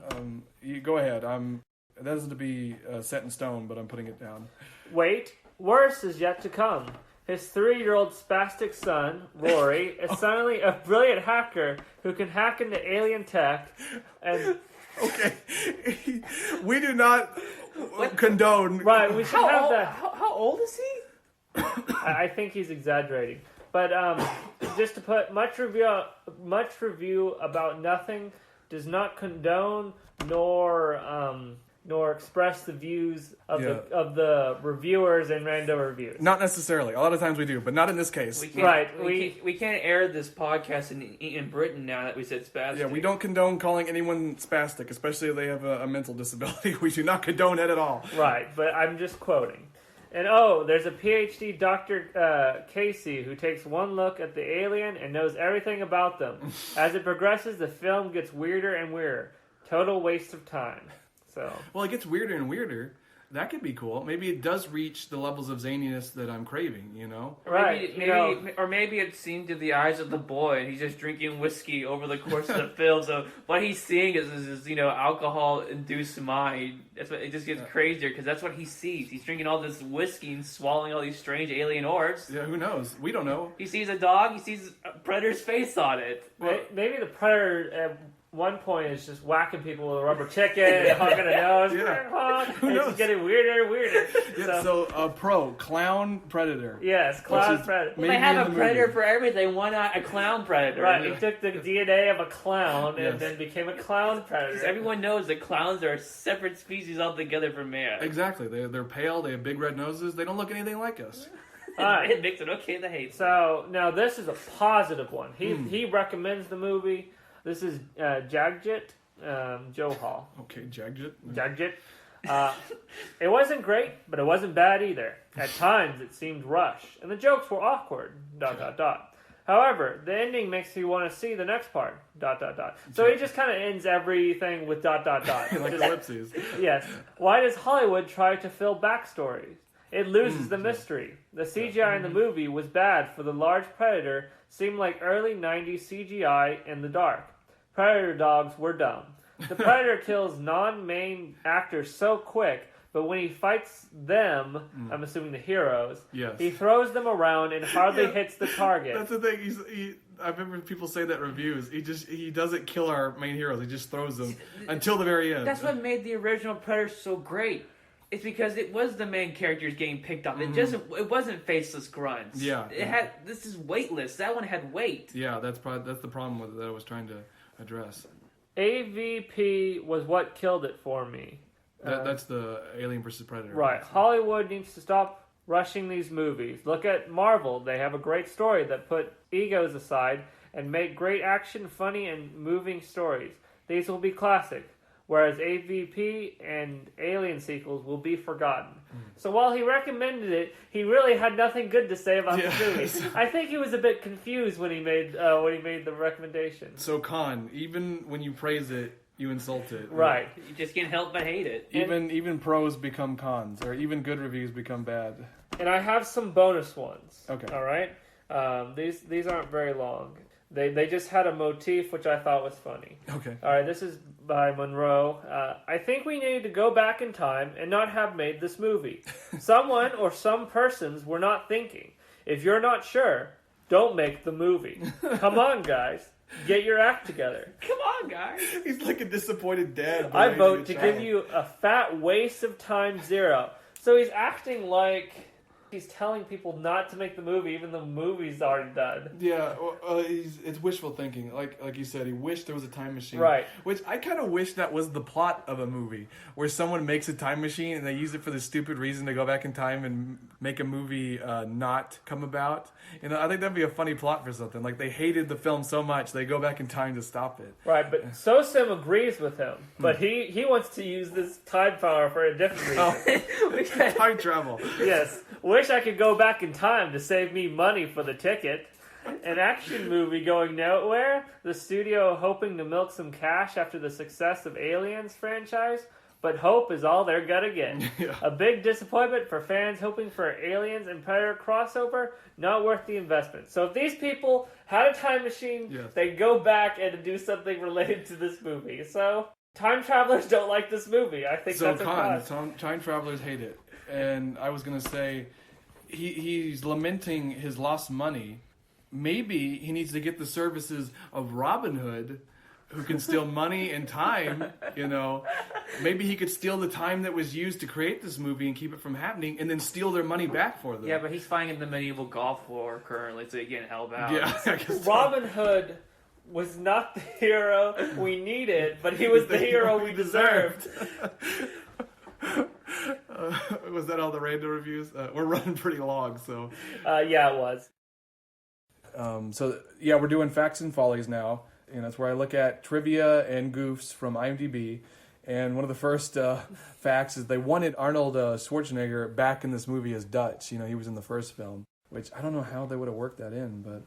you go ahead. That isn't to be set in stone, but I'm putting it down. Wait, worse is yet to come. His 3-year-old spastic son, Rory, is suddenly a brilliant hacker who can hack into alien tech and... Okay. We do not condone... Right, we should have that... How old is he? I think he's exaggerating. But just to put much review about nothing does not condone nor express the views of the reviewers and random reviews. Not necessarily. A lot of times we do, but not in this case. We can't air this podcast in Britain now that we said spastic. Yeah, we don't condone calling anyone spastic, especially if they have a mental disability. We do not condone it at all. Right, but I'm just quoting. And there's a PhD, Dr. Casey, who takes one look at the alien and knows everything about them. As it progresses, the film gets weirder and weirder. Total waste of time. So. Well, it gets weirder and weirder. That could be cool. Maybe it does reach the levels of zaniness that I'm craving, you know? Right. Maybe it's seen through the eyes of the boy, and he's just drinking whiskey over the course of the film. So what he's seeing is alcohol-induced mind. That's what, it just gets crazier, because that's what he sees. He's drinking all this whiskey and swallowing all these strange alien orbs. Yeah, who knows? We don't know. He sees a dog, he sees a predator's face on it. Well, maybe the predator... at one point is just whacking people with a rubber chicken and honking a nose. Yeah. It's just getting weirder and weirder. Yeah, so clown predator. Yes, clown predator. Well, they have a predator for everything. Why not a clown predator? Right, he took the DNA of a clown and then became a clown predator. Everyone knows that clowns are a separate species altogether from man. Exactly. They're pale, they have big red noses, they don't look anything like us. It makes it okay to hate. So, now this is a positive one. He recommends the movie. This is Jagjit Johal. Okay, Jagjit. Jagjit. It wasn't great, but it wasn't bad either. At times, it seemed rushed, and the jokes were awkward. ... However, the ending makes you want to see the next part. ... So he just kind of ends everything with ... Like ellipses. Yes. Why does Hollywood try to fill backstories? It loses the mystery. The CGI in the movie was bad for the large predator. Seemed like early 90s CGI in the dark. Predator dogs were dumb. The predator kills non-main actors so quick, but when he fights them, I'm assuming the heroes, he throws them around and hardly hits the target. That's the thing. I remember people say that in reviews. He doesn't kill our main heroes. He just throws them until the very end. That's what made the original Predator so great. It's because it was the main characters getting picked up. It wasn't faceless grunts. Yeah. This is weightless. That one had weight. Yeah, that's the problem with it that I was trying to address. AVP was what killed it for me. That's the Alien vs. Predator. Right. Hollywood needs to stop rushing these movies. Look at Marvel. They have a great story that put egos aside and make great action, funny, and moving stories. These will be classic. Whereas AVP and Alien sequels will be forgotten. So while he recommended it, he really had nothing good to say about the movie. I think he was a bit confused when he made the recommendation. So Khan, even when you praise it, you insult it. Right. You just can't help but hate it. Even pros become cons, or even good reviews become bad. And I have some bonus ones. Okay. All right. These aren't very long. They just had a motif which I thought was funny. Okay. All right, this is by Monroe. I think we need to go back in time and not have made this movie. Someone or some persons were not thinking. If you're not sure, don't make the movie. Come on, guys. Get your act together. Come on, guys. He's like a disappointed dad. I vote to give you a fat waste of time 0. So he's acting like he's telling people not to make the movie, even though the movie's already done. Yeah, it's wishful thinking. Like you said, he wished there was a time machine. Right. Which I kind of wish that was the plot of a movie, where someone makes a time machine and they use it for the stupid reason to go back in time and make a movie not come about. You know, I think that'd be a funny plot for something. Like, they hated the film so much, they go back in time to stop it. Right, but Sosim agrees with him. But he wants to use this time power for a different reason. Time travel. Yes. Wish I could go back in time to save me money for the ticket. An action movie going nowhere. The studio hoping to milk some cash after the success of Aliens franchise. But hope is all they're gonna get. Yeah. A big disappointment for fans hoping for Aliens and Predator crossover. Not worth the investment. So if these people had a time machine, they'd go back and do something related to this movie. So time travelers don't like this movie. I think that's a cause. Time travelers hate it. And I was gonna say, he's lamenting his lost money. Maybe he needs to get the services of Robin Hood, who can steal money and time, you know. Maybe he could steal the time that was used to create this movie and keep it from happening and then steal their money back for them. Yeah, but he's fighting in the medieval Gulf War currently, so he's getting held out. Yeah, I guess so. Robin Hood was not the hero we needed, but he was the hero we deserved. Was that all the random reviews? We're running pretty long, so. Yeah, it was. We're doing Facts and Follies now. And that's where I look at trivia and goofs from IMDb. And one of the first facts is they wanted Arnold Schwarzenegger back in this movie as Dutch. You know, he was in the first film, which I don't know how they would have worked that in. But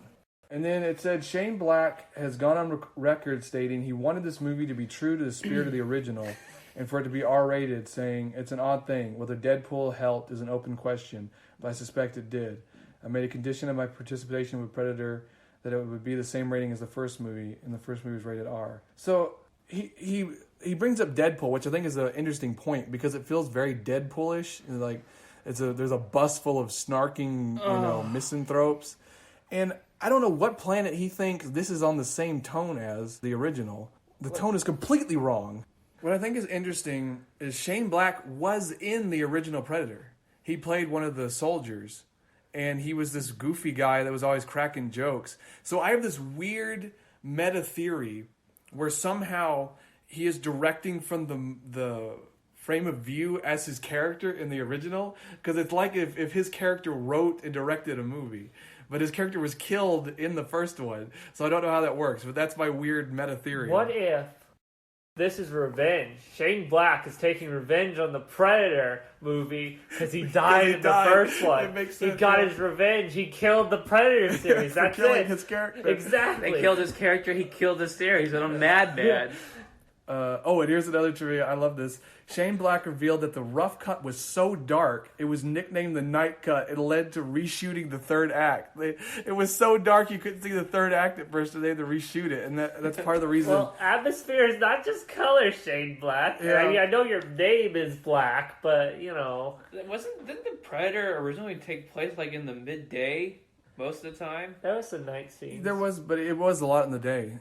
and then it said Shane Black has gone on record stating he wanted this movie to be true to the spirit of the original and for it to be R-rated, saying, "It's an odd thing. Whether Deadpool helped is an open question, but I suspect it did. I made a condition of my participation with Predator that it would be the same rating as the first movie, and the first movie was rated R." So he brings up Deadpool, which I think is an interesting point because it feels very Deadpoolish. Like there's a bus full of snarking, misanthropes, and I don't know what planet he thinks this is on the same tone as the original. The tone is completely wrong. What I think is interesting is Shane Black was in the original Predator. He played one of the soldiers. And he was this goofy guy that was always cracking jokes. So I have this weird meta theory where somehow he is directing from the frame of view as his character in the original. Because it's like if his character wrote and directed a movie. But his character was killed in the first one. So I don't know how that works. But that's my weird meta theory. What if this is revenge? Shane Black is taking revenge on the Predator movie because he died in the first one. It makes sense, he got his revenge. He killed the Predator series. For That's killing it. his character. Exactly. They killed his character, he killed his series, and I'm mad. And here's another trivia. I love this. Shane Black revealed that the rough cut was so dark, it was nicknamed the night cut. It led to reshooting the third act. It was so dark you couldn't see the third act at first, so they had to reshoot it. And that's part of the reason. Well, atmosphere is not just color, Shane Black. Yeah. I mean, I know your name is Black, but, you know. Didn't the Predator originally take place like in the midday most of the time? That was some night scenes. There was, but it was a lot in the day.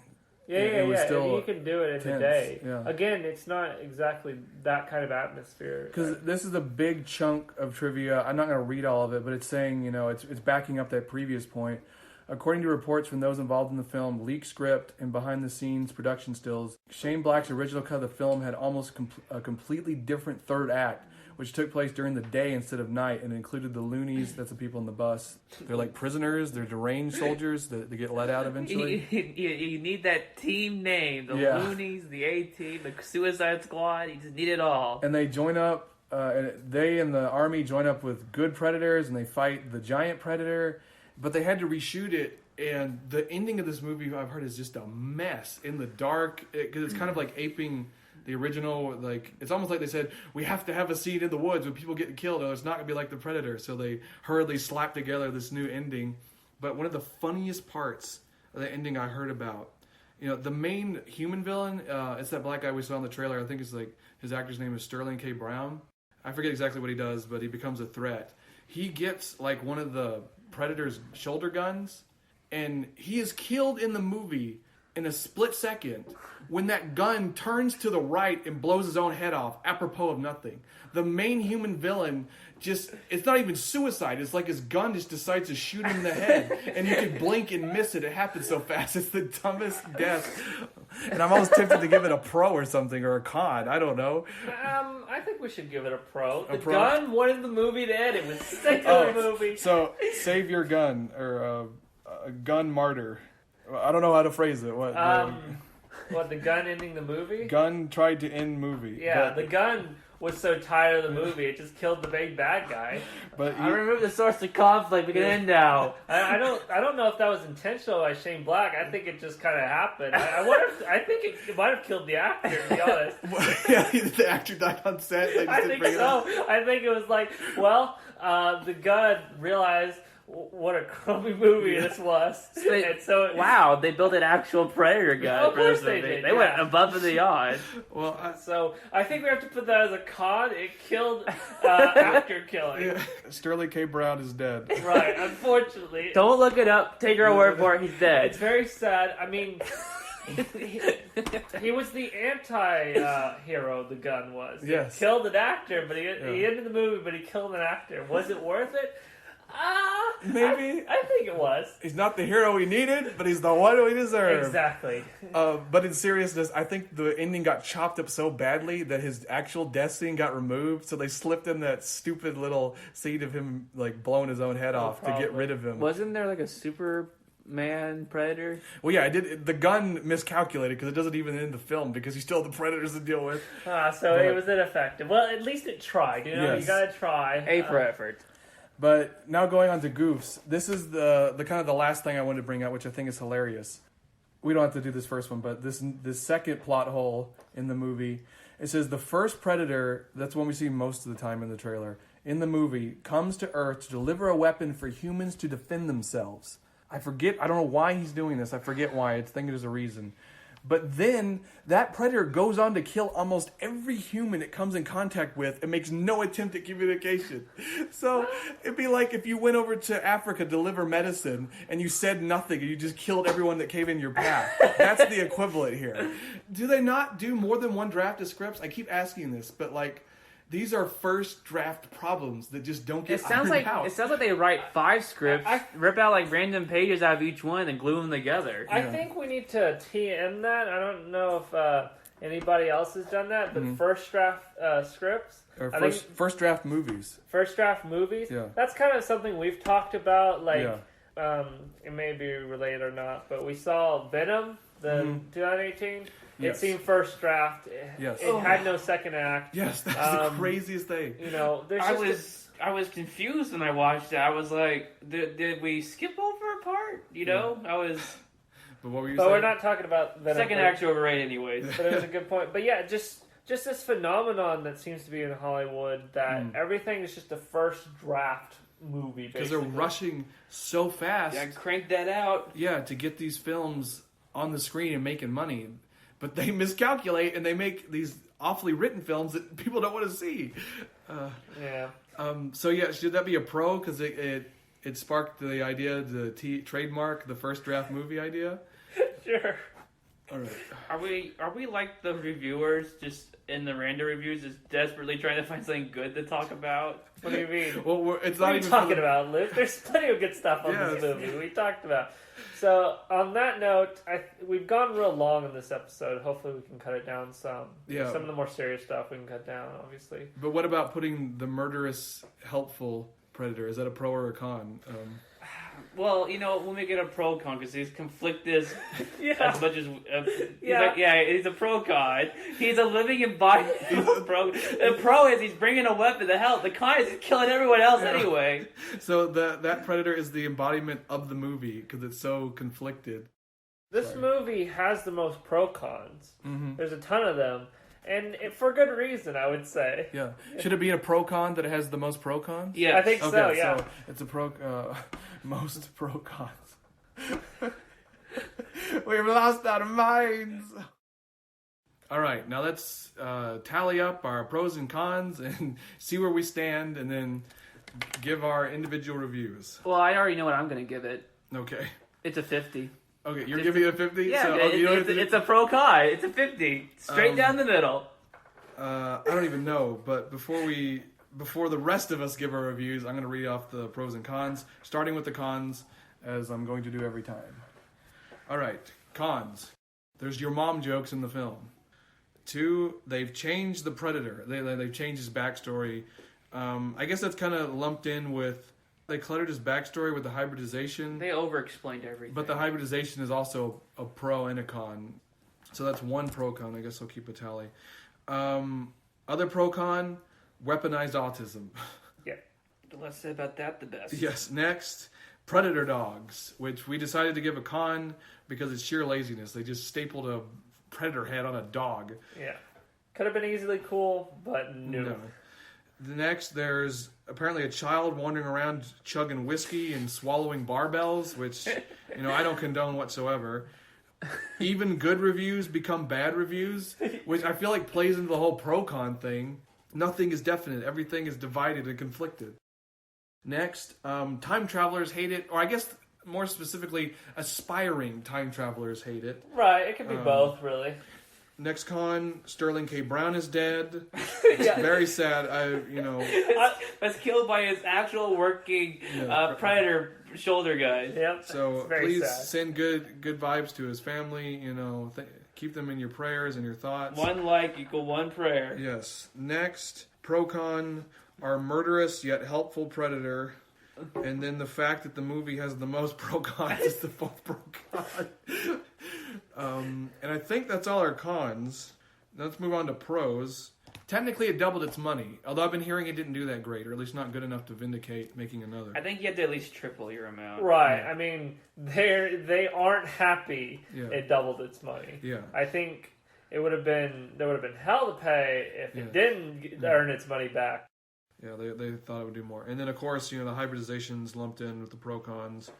Yeah. It was still you can do it in the tense, day. yeah. Again, it's not exactly that kind of atmosphere. Because this is a big chunk of trivia. I'm not going to read all of it, but it's saying, it's backing up that previous point. According to reports from those involved in the film, leaked script, and behind-the-scenes production stills, Shane Black's original cut of the film had almost a completely different third act, which took place during the day instead of night, and included the loonies, that's the people in the bus. They're like prisoners, they're deranged soldiers that they get let out eventually. You need that team name, the Yeah. Loonies, the A-Team, the Suicide Squad, you just need it all. And they join up, and they and the army join up with good predators, and they fight the giant predator, but they had to reshoot it, and the ending of this movie, I've heard, is just a mess in the dark, because it's kind of like aping the original. Like, it's almost like they said, we have to have a scene in the woods with people getting killed, or it's not going to be like the Predator. So they hurriedly slapped together this new ending. But one of the funniest parts of the ending I heard about, the main human villain, it's that black guy we saw in the trailer. I think it's like, his actor's name is Sterling K. Brown. I forget exactly what he does, but he becomes a threat. He gets like one of the Predator's shoulder guns, and he is killed in the movie in a split second when that gun turns to the right and blows his own head off, apropos of nothing. The main human villain it's not even suicide. It's like his gun just decides to shoot him in the head, and you can blink and miss it. It happens so fast. It's the dumbest death. And I'm almost tempted to give it a pro or something, or a con. I don't know. I think we should give it a pro. The pro? gun wanted the movie to end. It was sick of the movie. So, save your gun, or a gun martyr. I don't know how to phrase it. What the gun ending the movie? Gun tried to end movie. Yeah, the gun was so tired of the movie, it just killed the big bad guy. But I remember the source of conflict. We can end now. I don't know if that was intentional by Shane Black. I think it just kind of happened. I think it might have killed the actor, to be honest. Yeah, the actor died on set. I think so. I think it was like, the gun realized, what a crummy movie this was. And so wow, they built an actual Predator gun. Of course they did. They went above and beyond. Well, so I think we have to put that as a con. It killed actor killing. yeah. Sterling K. Brown is dead. Right, unfortunately. Don't look it up. Take our word for it. He's dead. It's very sad. I mean, he was the anti-hero, the gun was. Yes. He killed an actor, but he ended the movie, but he killed an actor. Was it worth it? Maybe. I think it was. He's not the hero we needed, but he's the one we deserve. Exactly. But in seriousness, I think the ending got chopped up so badly that his actual death scene got removed, so they slipped in that stupid little scene of him like blowing his own head off to get rid of him. Wasn't there like a Superman Predator? Well, yeah, the gun miscalculated because it doesn't even end the film because you still have the predators to deal with. So it was ineffective. Well, at least it tried. You know, Yes. you gotta try. A for effort. But now going on to goofs, this is the kind of the last thing I wanted to bring out, which I think is hilarious. We don't have to do this first one, but this second plot hole in the movie, it says the first predator, that's one we see most of the time in the trailer, in the movie, comes to Earth to deliver a weapon for humans to defend themselves. I don't know why he's doing this. I forget why. I think there's a reason. But then that predator goes on to kill almost every human it comes in contact with and makes no attempt at communication. So it'd be like if you went over to Africa to deliver medicine and you said nothing and you just killed everyone that came in your path. That's the equivalent here. Do they not do more than one draft of scripts? I keep asking this, but like, these are first draft problems that just don't get ironed out. It sounds like they write 5 scripts, rip out like random pages out of each one, and glue them together. I think we need to TM that. I don't know if anybody else has done that, but first draft scripts. Or first draft movies. First draft movies? Yeah. That's kind of something we've talked about, like, it may be related or not, but we saw Venom, the 2018. Yes. It seemed first draft. Yes. It had no second act. Yes, that's the craziest thing. You know, I was confused when I watched it. I was like, did we skip over a part? You know, I was. But what were you But saying? we're not talking about Venom. Second act's overrated, anyways. But it was a good point. But yeah, just this phenomenon that seems to be in Hollywood that everything is just a first draft movie. Because they're rushing so fast. Yeah, crank that out. Yeah, to get these films on the screen and making money. But they miscalculate and they make these awfully written films that people don't want to see. So yeah, should that be a pro? Because it sparked the idea to trademark the first draft movie idea. Sure. All right. Are we like the reviewers just in the random reviews, just desperately trying to find something good to talk about? What do you mean? Well, it's what not are you even talking about, Luke? There's plenty of good stuff on this movie. We talked about. So on that note, we've gone real long in this episode. Hopefully, we can cut it down some. Yeah. Some of the more serious stuff we can cut down, obviously. But what about putting the murderous, helpful predator? Is that a pro or a con? Well, you know, we'll make it a pro con because he's conflicted as much as he's a pro con. He's a living embodiment of a pro. The pro is he's bringing a weapon to help. The con is he's killing everyone else anyway. So that predator is the embodiment of the movie because it's so conflicted. This movie has the most pro cons. Mm-hmm. There's a ton of them. And for good reason, I would say. Yeah. Should it be a pro con that it has the most pro cons? Yeah, I think so, yeah. So it's a most pro cons. We've lost our minds. All right, now let's tally up our pros and cons and see where we stand and then give our individual reviews. Well, I already know what I'm going to give it. Okay. It's a 50. Okay, you're giving it a 50? Yeah, so, it's a pro con. It's a 50. Straight down the middle. I don't even know, but before the rest of us give our reviews, I'm going to read off the pros and cons, starting with the cons, as I'm going to do every time. All right, cons. There's your mom jokes in the film. 2, they've changed the predator. They've changed his backstory. I guess that's kind of lumped in with... They cluttered his backstory with the hybridization. They over-explained everything. But the hybridization is also a pro and a con. So that's one pro-con. I guess I'll keep a tally. Other pro-con, weaponized autism. Yeah. The less said about that, the best. Yes. Next, predator dogs, which we decided to give a con because it's sheer laziness. They just stapled a predator head on a dog. Yeah. Could have been easily cool, but no. The next, there's apparently a child wandering around chugging whiskey and swallowing barbells, which, I don't condone whatsoever. Even good reviews become bad reviews, which I feel like plays into the whole pro-con thing. Nothing is definite. Everything is divided and conflicted. Next, time travelers hate it, or I guess more specifically, aspiring time travelers hate it. Right, it could be both, really. Next con, Sterling K. Brown is dead. It's very sad. Was killed by his actual working Predator shoulder guy. Yep. So please send good vibes to his family. Keep them in your prayers and your thoughts. 1 like equal 1 prayer. Yes. Next, pro-con, our murderous yet helpful predator. And then the fact that the movie has the most pro-cons is the fourth pro-con. And I think that's all our cons. Now let's move on to pros. Technically, it doubled its money. Although I've been hearing it didn't do that great, or at least not good enough to vindicate making another. I think you have to at least triple your amount. Right. Yeah. I mean, they aren't happy it doubled its money. Yeah. I think there would have been hell to pay if it didn't earn its money back. Yeah, they thought it would do more. And then, of course, the hybridization's lumped in with the pro-cons.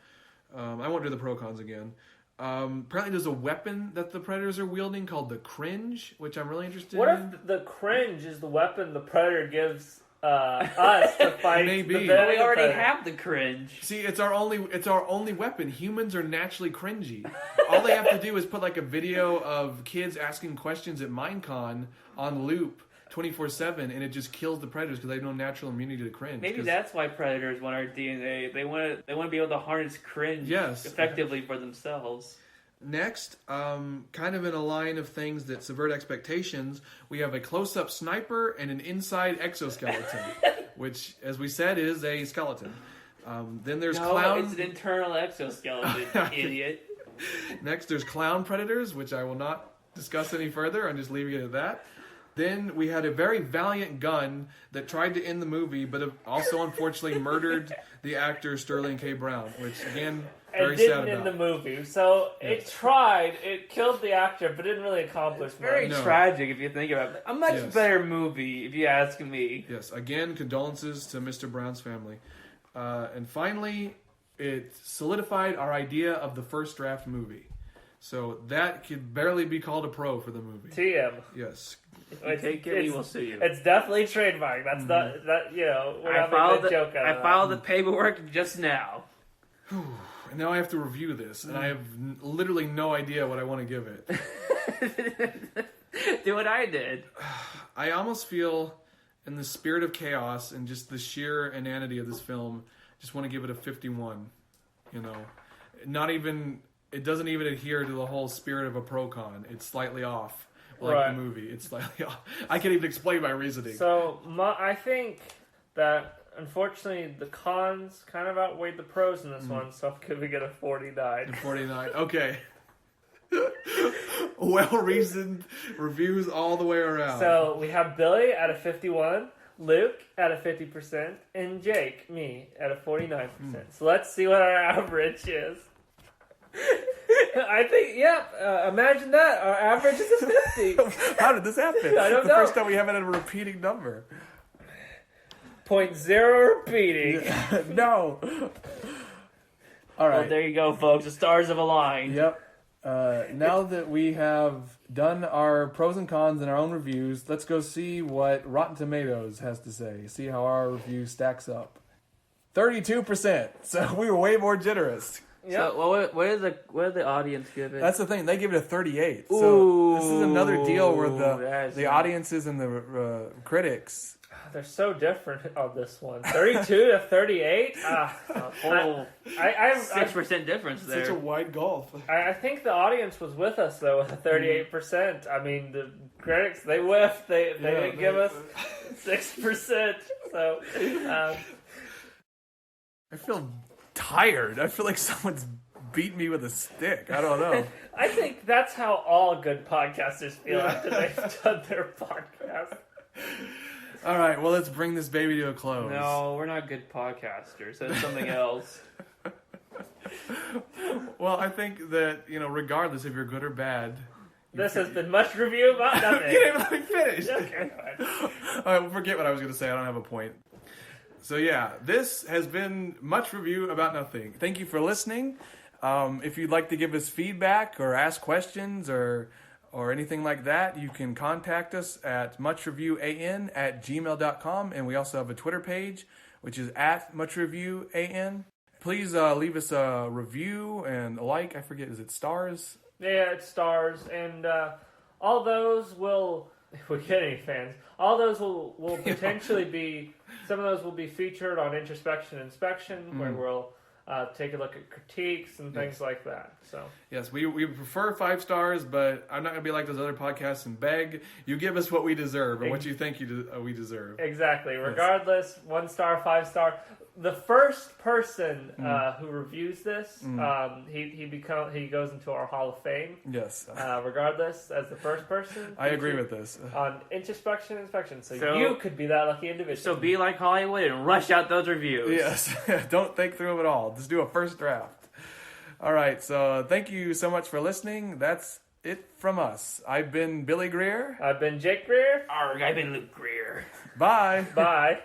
I won't do the pro-cons again. Apparently there's a weapon that the Predators are wielding called the Cringe, which I'm really interested in. What if the Cringe is the weapon the Predator gives us to fight Maybe. the We already have the Cringe. See, it's our only weapon. Humans are naturally cringy. All they have to do is put like a video of kids asking questions at Minecon on loop 24/7, and it just kills the Predators because they have no natural immunity to cringe. Maybe that's why Predators want our DNA. They want to be able to harness cringe effectively for themselves. Next, kind of in a line of things that subvert expectations, we have a close-up sniper and an inside exoskeleton, which, as we said, is a skeleton. Then there's clown. It's an internal exoskeleton, idiot. Next, there's clown predators, which I will not discuss any further. I'm just leaving it at that. Then we had a very valiant gun that tried to end the movie, but also unfortunately murdered the actor Sterling K. Brown, which again, very sad about. It didn't end the movie, so it tried. It killed the actor, but didn't really accomplish much. Very tragic if you think about it. A much better movie, if you ask me. Yes, again, condolences to Mr. Brown's family. And finally, it solidified our idea of the first draft movie. So that could barely be called a pro for the movie. TM. Yes. Take it, we will sue you. It's definitely trademark. That's not we're not making a joke out of that. I filed the paperwork just now. And now I have to review this, and I have literally no idea what I want to give it. Do what I did. I almost feel, in the spirit of chaos and just the sheer inanity of this film, just want to give it a 51. Not even. It doesn't even adhere to the whole spirit of a pro-con. It's slightly off, like the movie. It's slightly off. I can't even explain my reasoning. So I think that unfortunately the cons kind of outweighed the pros in this one. So could we get a 49? 49. Okay. Well-reasoned reviews all the way around. So we have Billy at a 51, Luke at a 50%, and Jake, me, at a 49%. So let's see what our average is. I think, imagine that. Our average is a 50. How did this happen? I don't know. The first time we haven't had a repeating number. 0.0 repeating. No. All right. Well, there you go, folks. The stars have aligned. Yep. Now that we have done our pros and cons and our own reviews, let's go see what Rotten Tomatoes has to say. See how our review stacks up. 32%. So we were way more generous. Yep. So what did the audience give it? That's the thing. They give it a 38. Ooh, so this is another deal where the audiences and the critics. They're so different on this one. 32 to 38. A 6% difference there. Such a wide gulf. I think the audience was with us though with a 38%. I mean, the critics they whiffed. They didn't give us 6%. So I feel tired. I feel like someone's beat me with a stick. I don't know. I think that's how all good podcasters feel after they've done their podcast. All right, well, let's bring this baby to a close. No, we're not good podcasters. That's something else. Well, I think that, regardless if you're good or bad, This has been much review about nothing. You didn't even let me finish. Okay, All right, forget what I was going to say. I don't have a point. So yeah, this has been much review about nothing. Thank you for listening. If you'd like to give us feedback or ask questions or anything like that, you can contact us at muchreviewan@gmail.com, and we also have a Twitter page, which is @muchreviewan. Please leave us a review and a like. I forget, is it stars? Yeah, it's stars, and all those will, if we get any fans, all those will potentially be, some of those will be featured on Introspection and Inspection, where we'll take a look at critiques and things like that. So yes, we prefer 5 stars, but I'm not going to be like those other podcasts and beg. You give us what we deserve and what you think we deserve. Exactly. Regardless, 1 star, 5 star. The first person who reviews this, he goes into our Hall of Fame. Yes. Regardless, as the first person. I agree with this. On Introspection and Inspection. So you could be that lucky individual. So be like Hollywood and rush out those reviews. Yes. Don't think through them at all. Just do a first draft. All right. So thank you so much for listening. That's it from us. I've been Billy Greer. I've been Jake Greer. Arg, I've been Luke Greer. Bye. Bye.